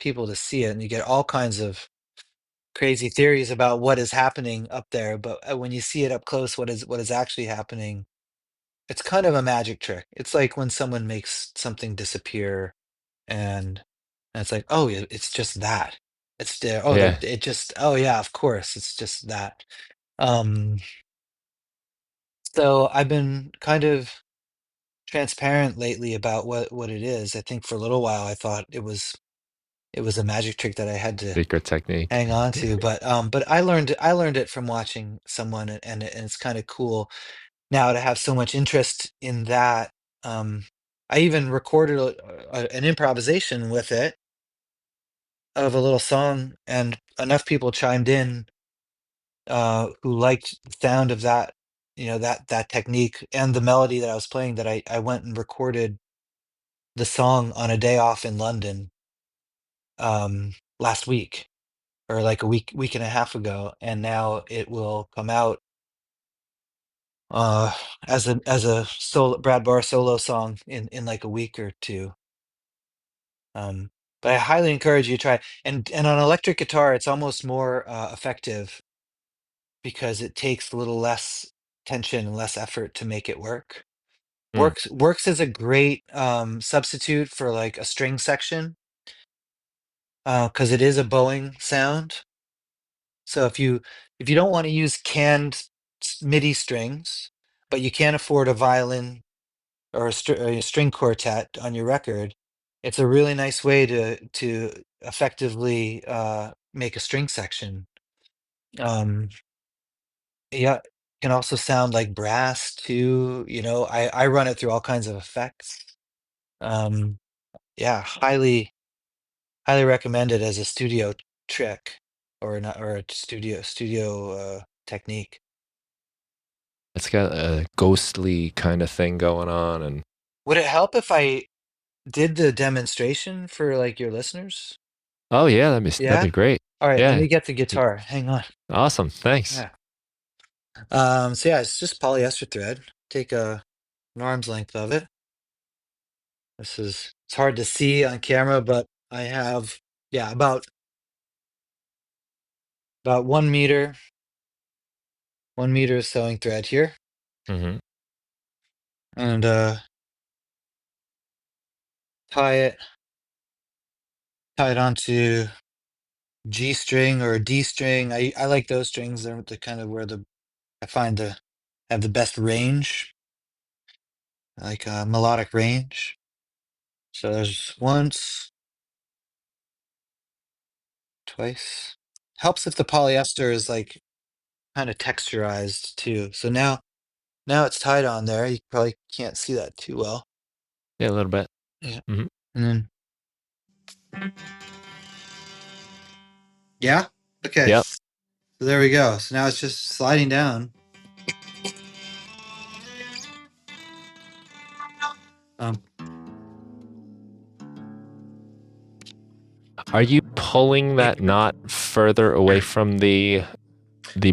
people to see it, and you get all kinds of crazy theories about what is happening up there. But when you see it up close, what is actually happening? It's kind of a magic trick. It's like when someone makes something disappear, and it's like, oh, it's just that. It's there. Oh, Yeah. it just. Oh, yeah, of course, it's just that. Um, so I've been kind of transparent lately about what it is. I think for a little while I thought it was a magic trick that I had to Secret technique. hang on to, but I learned it from watching someone, and it's kind of cool now to have so much interest in that. Um, I even recorded an improvisation with it of a little song, and enough people chimed in who liked the sound of that, that technique and the melody that I was playing, that I went and recorded the song on a day off in London last week, or like a week and a half ago, and now it will come out uh as a solo Brad Barr solo song in like a week or two. Um, but I highly encourage you to try. And on electric guitar, it's almost more effective because it takes a little less tension and less effort to make it work. Mm. Works as a great substitute for like a string section, because it is a bowing sound. So if you don't want to use canned MIDI strings, but you can't afford a violin or a string quartet on your record, it's a really nice way to effectively make a string section. Um, yeah, it can also sound like brass too. I run it through all kinds of effects. Um, yeah, highly recommend it as a studio trick, or a studio technique. It's got a ghostly kind of thing going on, and Would it help if I did the demonstration for like your listeners? oh yeah, that'd Yeah? be great. All right, let Yeah. me get the Y- guitar. Hang on. Awesome. Thanks. Yeah. So yeah, it's just polyester thread. Take an arm's length of it. It's hard to see on camera, but I have, yeah, about 1 meter of sewing thread here. Hmm. And tie it onto G string or D string. I like those strings. They're the kind of where I find have the best range, like melodic range. So there's once, twice. Helps if the polyester is like kind of texturized too. So now it's tied on there. You probably can't see that too well. Yeah, a little bit. Yeah. Hmm. And then, yeah. Okay. Yep. So there we go. So now it's just sliding down. Um, Are you pulling that knot further away from the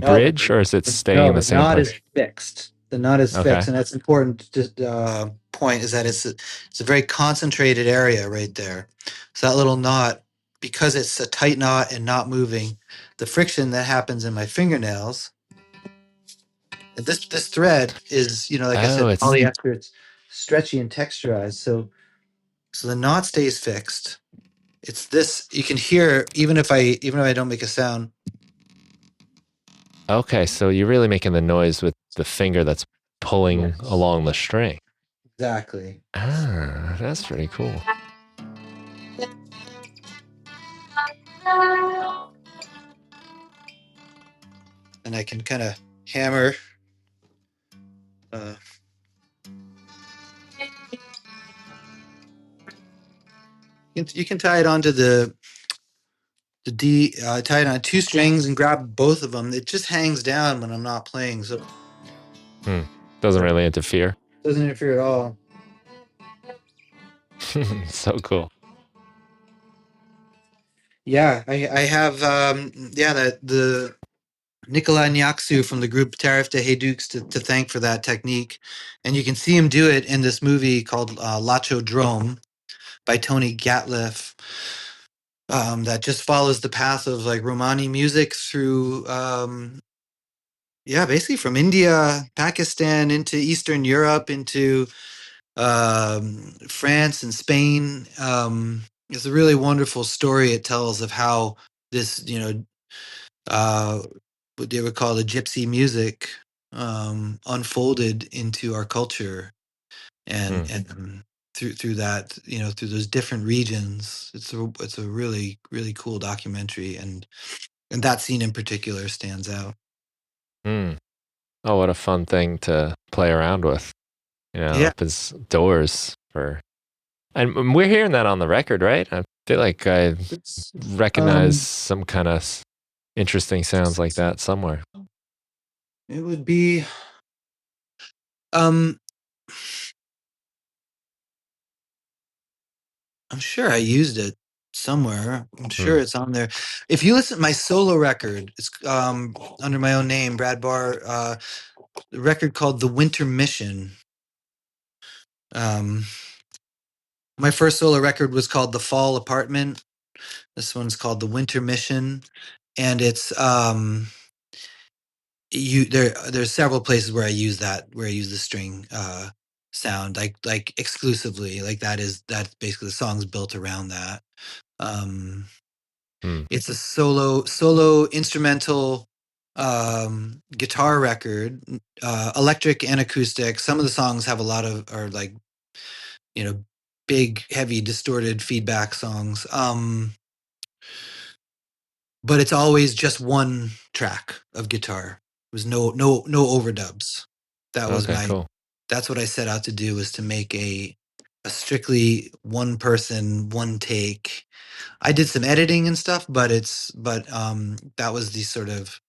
no, bridge, or is it staying no, in the the same knot is place? fixed. The knot is fixed, Okay. and that's important to point is that it's a very concentrated area right there. So that little knot, because it's a tight knot and not moving, the friction that happens in my fingernails. And this thread is, like I Oh, said, it's polyester. It's stretchy and texturized, so the knot stays fixed. It's this you can hear even if I don't make a sound. okay. So you're really making the noise with the finger that's pulling Yes, along the string. exactly. Ah, that's pretty cool. And I can kind of hammer. Uh, you can tie it onto the D. Tie it on two strings and grab both of them. It just hangs down when I'm not playing, so Hmm. Doesn't it really interfere. doesn't interfere at all. So cool. Yeah, I have the Nikolai Nyaksu from the group Tariff de Heydukes to thank for that technique, and you can see him do it in this movie called Lacho Drome by Tony Gatliff. That just follows the path of like Romani music through basically from India, Pakistan into Eastern Europe into France and Spain. It's a really wonderful story it tells of how this, uh, what they would call the gypsy music, unfolded into our culture, and Hmm. through that, through those different regions. It's a really really cool documentary, and that scene in particular stands out. Hmm. Oh, what a fun thing to play around with. Yeah. Opens doors for. And we're hearing that on the record, right? I feel like I It's recognize some kind of interesting sounds like that somewhere. it would be um I'm sure I used it somewhere. I'm Hmm. sure it's on there. If you listen to my solo record, it's under my own name, Brad Barr, the record called The Winter Mission. Um my first solo record was called The Fall Apartment. This one's called The Winter Mission, and it's there's several places where I use the string sound like exclusively. Like that's basically the song's built around that. Um Hmm. it's a solo instrumental guitar record, electric and acoustic. Some of the songs have a lot of are like, you know, big, heavy, distorted feedback songs. But it's always just one track of guitar. It was no overdubs. That was Okay, my cool. that's what I set out to do, was to make a strictly one person, one take. I did some editing and stuff, but that was the sort of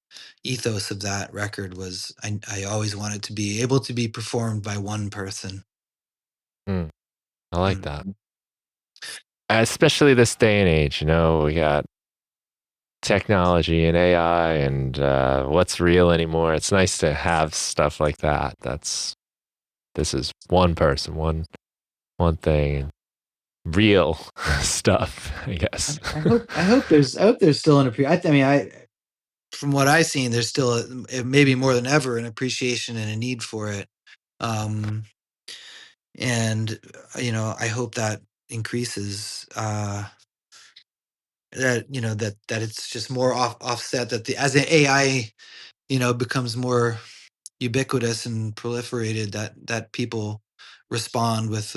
ethos of that record. Was I always wanted to be able to be performed by one person. Hmm. I like that. Mm. Especially this day and age, we got technology and AI and what's real anymore. It's nice to have stuff like that. This is one person, one thing, and real stuff, I guess. I hope there's still an appreciation. I mean, I from what I've seen, there's still maybe more than ever an appreciation and a need for it. Um, and I hope that increases. That that it's just more offset, that the as the AI becomes more ubiquitous and proliferated, that people respond with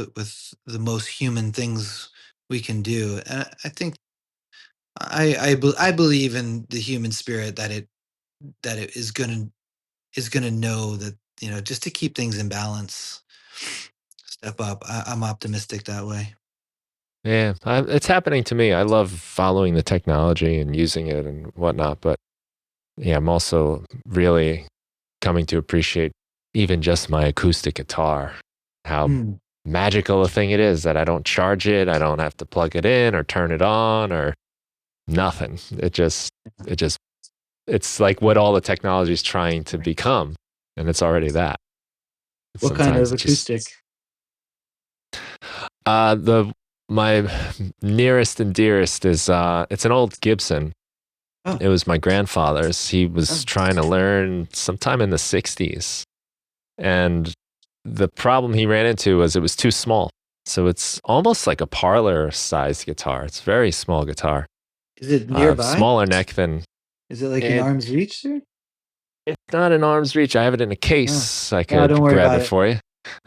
the most human things we can do. And I think I believe in the human spirit, that it is gonna know that, just to keep things in balance, step up. I'm optimistic that way. Yeah, it's happening to me. I love following the technology and using it and whatnot, but yeah, I'm also really coming to appreciate even just my acoustic guitar, how Mm. magical a thing it is that I don't charge it, I don't have to plug it in or turn it on or nothing. It's like what all the technology is trying to become, and it's already that. What kind Sometimes of it just acoustic? the my nearest and dearest is it's an old Gibson. Oh, It was my grandfather's. He was oh, trying to learn sometime in the 60s. And the problem he ran into was it was too small. So it's almost like a parlor sized guitar. It's a very small guitar. is it nearby? Smaller neck than Is it like in it. arm's reach, sir? It's not an arm's reach. I have it in a Oh, case. I oh, don't could worry grab about it it. for you.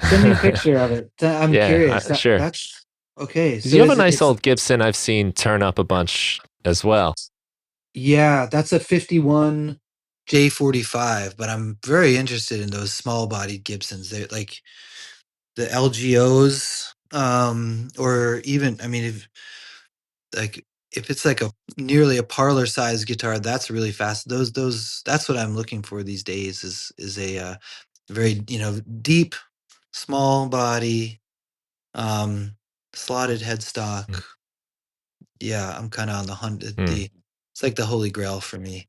Send me a picture of it. I'm Yeah, curious. That sure. that's okay. Because you So have a is it? nice It's old Gibson I've seen turn up a bunch as well. yeah. That's a 51 J45. But I'm very interested in those small bodied Gibsons. They're like the LGOs, or even I mean, like if it's like a nearly a parlor size guitar, that's really fast. Those that's what I'm looking for these days is a very deep small body, um slotted headstock. Yeah, I'm kind of on the hunt. Hmm. It's like the holy grail for me.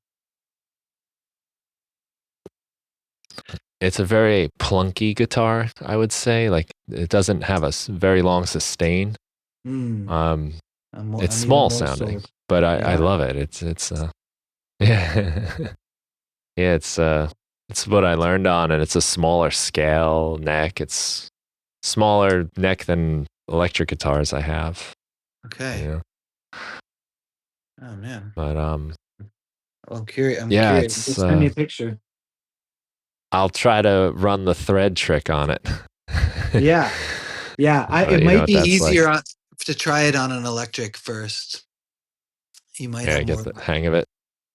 It's a very plunky guitar, I would say. Like it doesn't have a very long sustain. Hmm. Um, it's I'm even small more sounding, sold. but I Yeah. love it. It's yeah yeah it's what I learned on, and it's a smaller scale neck. It's smaller neck than electric guitars I have. You Okay. know, Oh man. but Well, I'm curious. I'm yeah, curious. it's Just send me a picture. I'll try to run the thread trick on it. Yeah. Yeah. It You know might what be that's like. easier to try it on an electric first. You might Yeah, have get more. the hang of it.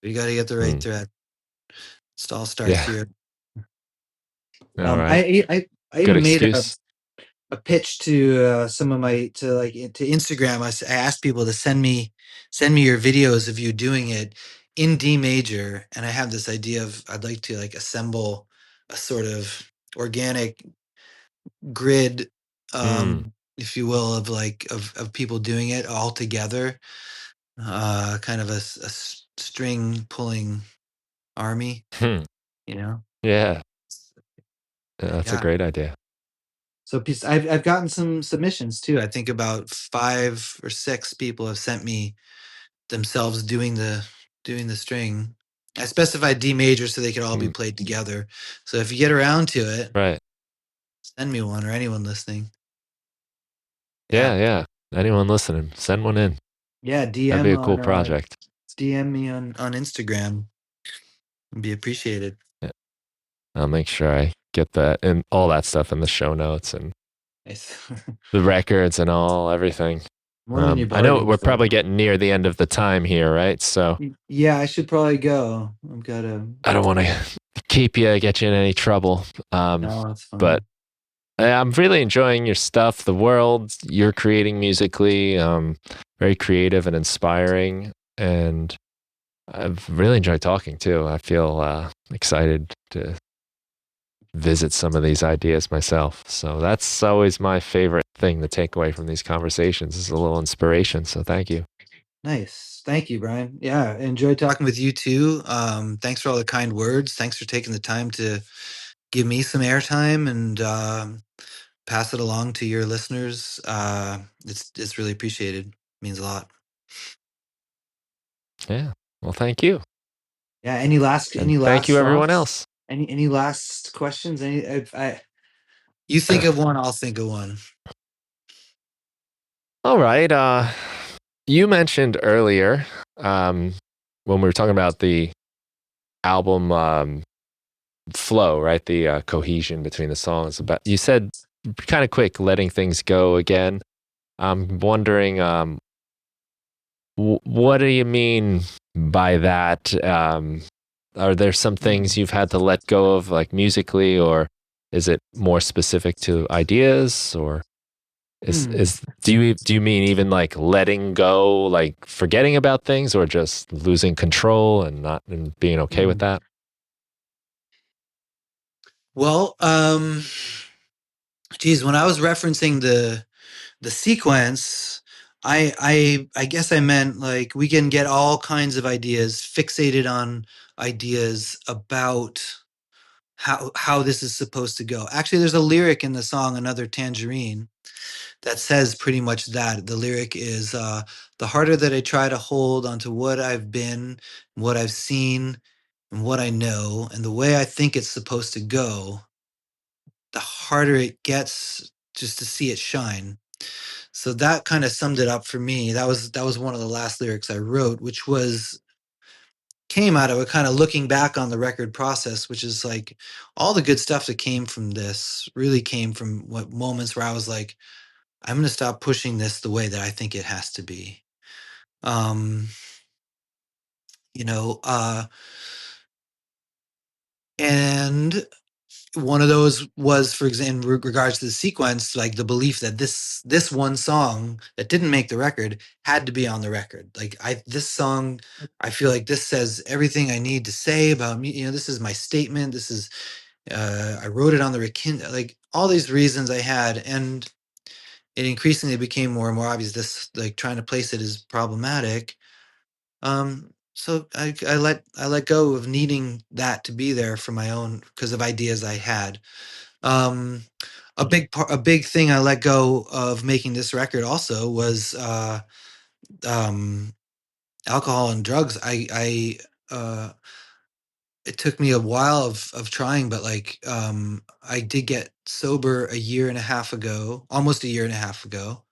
You got to get the right Mm, thread. It all starts yeah. here. All right. I Good even made excuse. a pitch to some of my to like to Instagram. I asked people to send me your videos of you doing it in D major, and I have this idea of I'd like to like assemble a sort of organic grid, Mm. if you will, of like of people doing it all together, kind of a string pulling army, Hmm. you know. Yeah. Yeah, that's a Yeah. great idea. So I've gotten some submissions too. I think about 5 or 6 people have sent me themselves doing the string. I specified D major so they could all be Mm, played together. So if you get around to it, right. send me one or anyone listening. Yeah. Yeah, yeah. Anyone listening, send one in. Yeah, That'd be a cool project. DM me on Instagram. It'd be appreciated. Yeah. I'll make sure I get that and all that stuff in the show notes and Nice. the records and all everything. More than you I know bargained we're for. probably getting near the end of the time here, right? So Yeah, I should probably go. I've got to. I don't want to keep you, get you in any trouble. No, it's But fine. I'm really enjoying your stuff, the world you're creating musically, very creative and inspiring. And I've really enjoyed talking too. I feel excited to visit some of these ideas myself. So that's always my favorite thing to take away from these conversations is a little inspiration. So thank you. Nice. Thank you, Brian. Yeah, enjoyed talking with you too. Thanks for all the kind words. Thanks for taking the time to give me some airtime and pass it along to your listeners. It's really appreciated. Means a lot. Yeah. Well, thank you. Yeah. And Any thank last you, everyone thoughts? else. Any last questions? You think of one, I'll think of one. All right. You mentioned earlier when we were talking about the album flow, right? The cohesion between the songs. About you said kind of quick, letting things go again. I'm wondering, what do you mean by that? Are there some things Hmm. you've had to let go of, like musically, or is it more specific to ideas, or Hmm. is do you mean even like letting go, like forgetting about things, or just losing control and not and being okay with Hmm. that? Well, geez, when I was referencing the sequence, I guess I meant like we can get all kinds of ideas fixated on ideas about how this is supposed to go. Actually, there's a lyric in the song Another Tangerine that says pretty much that. The lyric is the harder that I try to hold onto what I've been, what I've seen, and what I know, and the way I think it's supposed to go, the harder it gets just to see it shine. So that kind of summed it up for me. That was one of the last lyrics I wrote, which was came out of it kind of looking back on the record process, which is like all the good stuff that came from this really came from what moments where I was like, I'm going to stop pushing this the way that I think it has to be. Um, you know, and one of those was, for example, in regards to the sequence, like the belief that this one song that didn't make the record had to be on the record. Like this song, I feel like this says everything I need to say about me. You know, this is my statement. This is I wrote it on the like all these reasons I had, and it increasingly became more and more obvious. This like trying to place it is problematic. So I let go of needing that to be there for my own because of ideas I had. Um, a big thing I let go of making this record also was um, alcohol and drugs. It took me a while of trying, but like I did get sober a year and a half ago, almost a year and a half ago.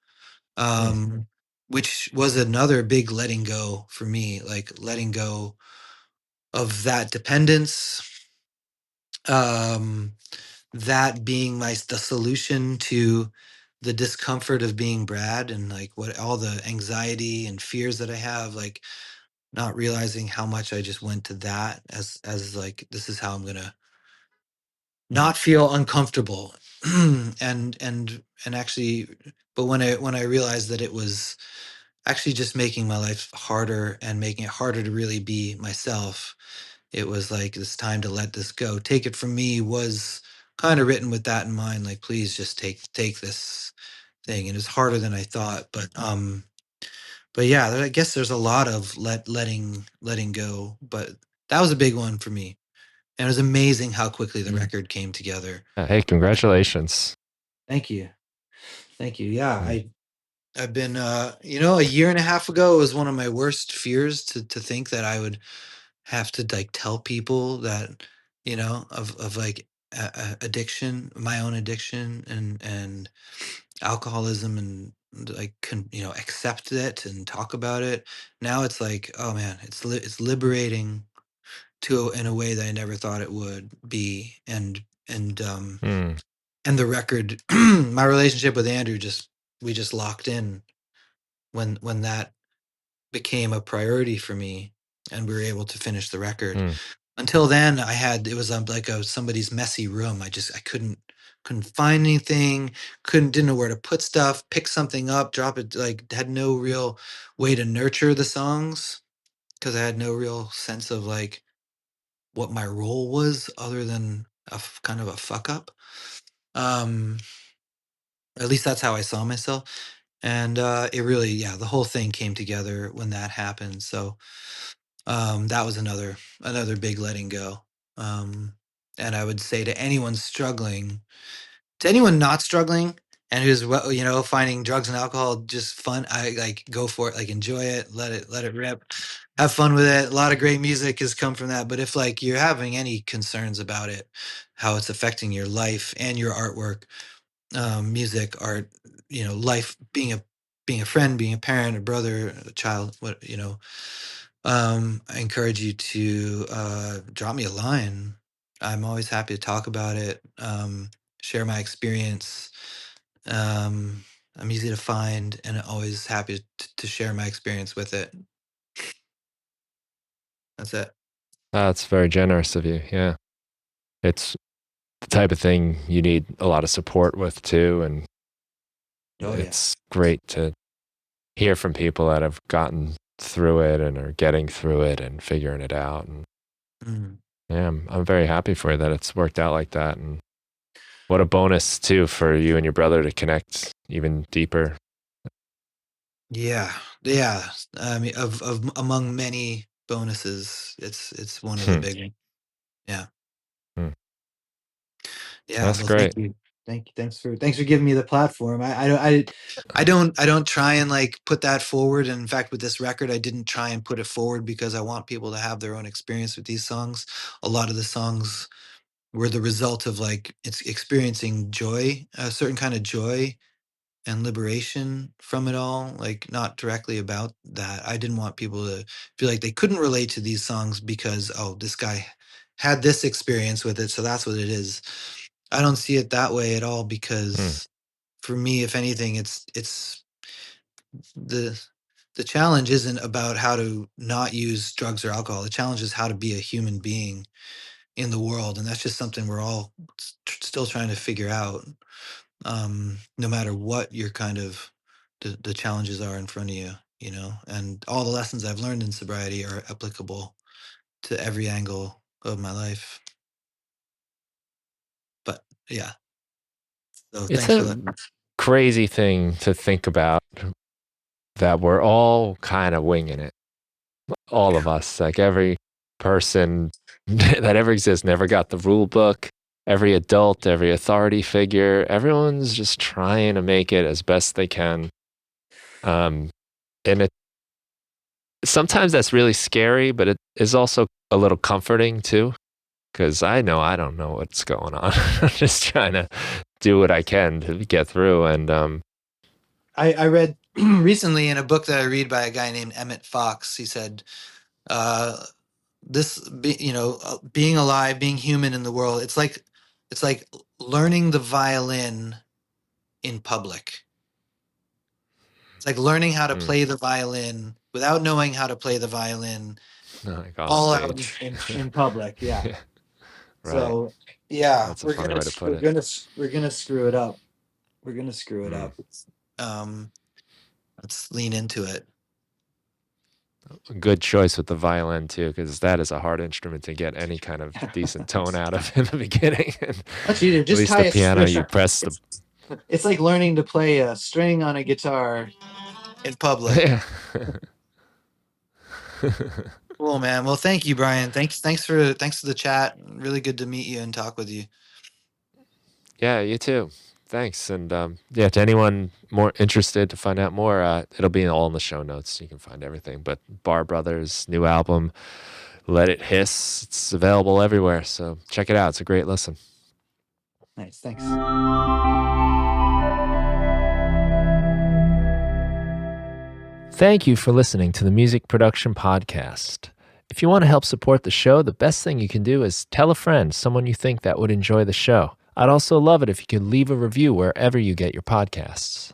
Mm. Um, which was another big letting go for me, like letting go of that dependence, um, that being the solution to the discomfort of being Brad and like what all the anxiety and fears that I have, like not realizing how much I just went to that as like this is how I'm gonna not feel uncomfortable and actually, but when I realized that it was actually just making my life harder and making it harder to really be myself. It was like it's time to let this go. Take It From Me was kind of written with that in mind. Like, please just take this thing. And it's harder than I thought. But yeah, I guess there's a lot of letting go. But that was a big one for me. And it was amazing how quickly the Mm. record came together. Hey, congratulations. Thank you. Thank you. Yeah, Mm. I've been a year and a half ago it was one of my worst fears to think that I would have to like tell people that of like addiction, my own addiction and alcoholism and like accept it and talk about it. Now it's like, oh man, it's liberating to in a way that I never thought it would be. And Mm. and the record my relationship with Andrew just we just locked in when that became a priority for me and we were able to finish the record. Mm. Until then, it was like somebody's messy room. I couldn't find anything, didn't know where to put stuff, pick something up, drop it, like had no real way to nurture the songs because I had no real sense of like what my role was other than kind of a fuck up. Um, at least that's how I saw myself. And it really, yeah, the whole thing came together when that happened. So that was another big letting go. Um, and I would say to anyone struggling, to anyone not struggling, and who's finding drugs and alcohol just fun, I like go for it, like enjoy it, let it rip, have fun with it. A lot of great music has come from that. But if like you're having any concerns about it, how it's affecting your life and your artwork, music, art, life, being a friend, being a parent, a brother, a child, I encourage you to drop me a line. I'm always happy to talk about it, share my experience. Um, I'm easy to find and always happy to share my experience with it. That's it. That's very generous of you. Yeah. It's the type of thing you need a lot of support with too. And Oh yeah. it's great to hear from people that have gotten through it and are getting through it and figuring it out. And Mm. yeah, I'm very happy for you that it's worked out like that. And what a bonus too for you and your brother to connect even deeper. Yeah, yeah. I mean, of among many bonuses, it's one of the Hmm. big. Yeah. Hmm. Yeah, That's well, great. thank you. Thanks for giving me the platform. I don't try and like put that forward. And in fact, with this record, I didn't try and put it forward because I want people to have their own experience with these songs. A lot of the songs were the result of like it's experiencing joy, a certain kind of joy and liberation from it all, like not directly about that. I didn't want people to feel like they couldn't relate to these songs because, oh, this guy had this experience with it, so that's what it is. I don't see it that way at all Hmm. because for me, if anything, it's the the challenge isn't about how to not use drugs or alcohol. The challenge is how to be a human being in the world, and that's just something we're all still trying to figure out. No matter what your kind of the challenges are in front of you, you know, and all the lessons I've learned in sobriety are applicable to every angle of my life. But yeah, so It's thanks for a letting me. crazy thing to think about that we're all kind of winging it. All of us, like every person that ever exists, never got the rule book. Every adult, every authority figure, everyone's just trying to make it as best they can. Um, and it sometimes that's really scary, but it is also a little comforting too, because I know I don't know what's going on. I'm just trying to do what I can to get through. And I read recently in a book that I read by a guy named Emmett Fox. He said, uh, being alive, being human in the world, it's like learning the violin in public. It's like learning how to mm, play the violin without knowing how to play the violin like off all out stage. in public. Yeah. Yeah, right. So yeah, That's a we're funny gonna way to put we're it. gonna we're gonna screw it up. We're gonna screw it Mm. up. Um, let's lean into it. A good choice with the violin too, because that is a hard instrument to get any kind of decent tone out of in the beginning. And Much easier. at Just least tie the a piano, string. you press the. It's like learning to play a string on a guitar in public. Yeah. Cool, man. Well, thank you, Brian. Thanks for the chat. Really good to meet you and talk with you. Yeah, you too. Thanks. And yeah, to anyone more interested to find out more, it'll be all in the show notes. You can find everything. But Barr Brothers' new album, Let It Hiss, it's available everywhere. So check it out. It's a great listen. Nice. Thanks. Thank you for listening to the Music Production Podcast. If you want to help support the show, the best thing you can do is tell a friend, someone you think that would enjoy the show. I'd also love it if you could leave a review wherever you get your podcasts.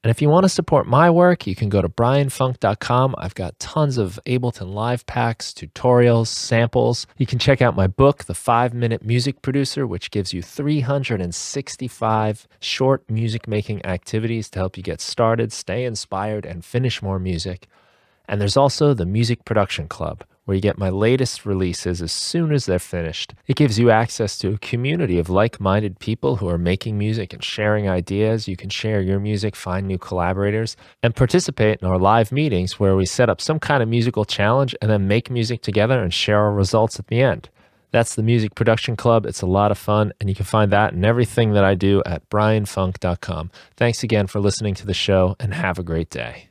And if you want to support my work, you can go to brianfunk.com. I've got tons of Ableton Live packs, tutorials, samples. You can check out my book, The 5-Minute Music Producer, which gives you 365 short music making activities to help you get started, stay inspired, and finish more music. And there's also the Music Production Club, where you get my latest releases as soon as they're finished. It gives you access to a community of like-minded people who are making music and sharing ideas. You can share your music, find new collaborators, and participate in our live meetings where we set up some kind of musical challenge and then make music together and share our results at the end. That's the Music Production Club. It's a lot of fun, and you can find that and everything that I do at brianfunk.com. Thanks again for listening to the show, and have a great day.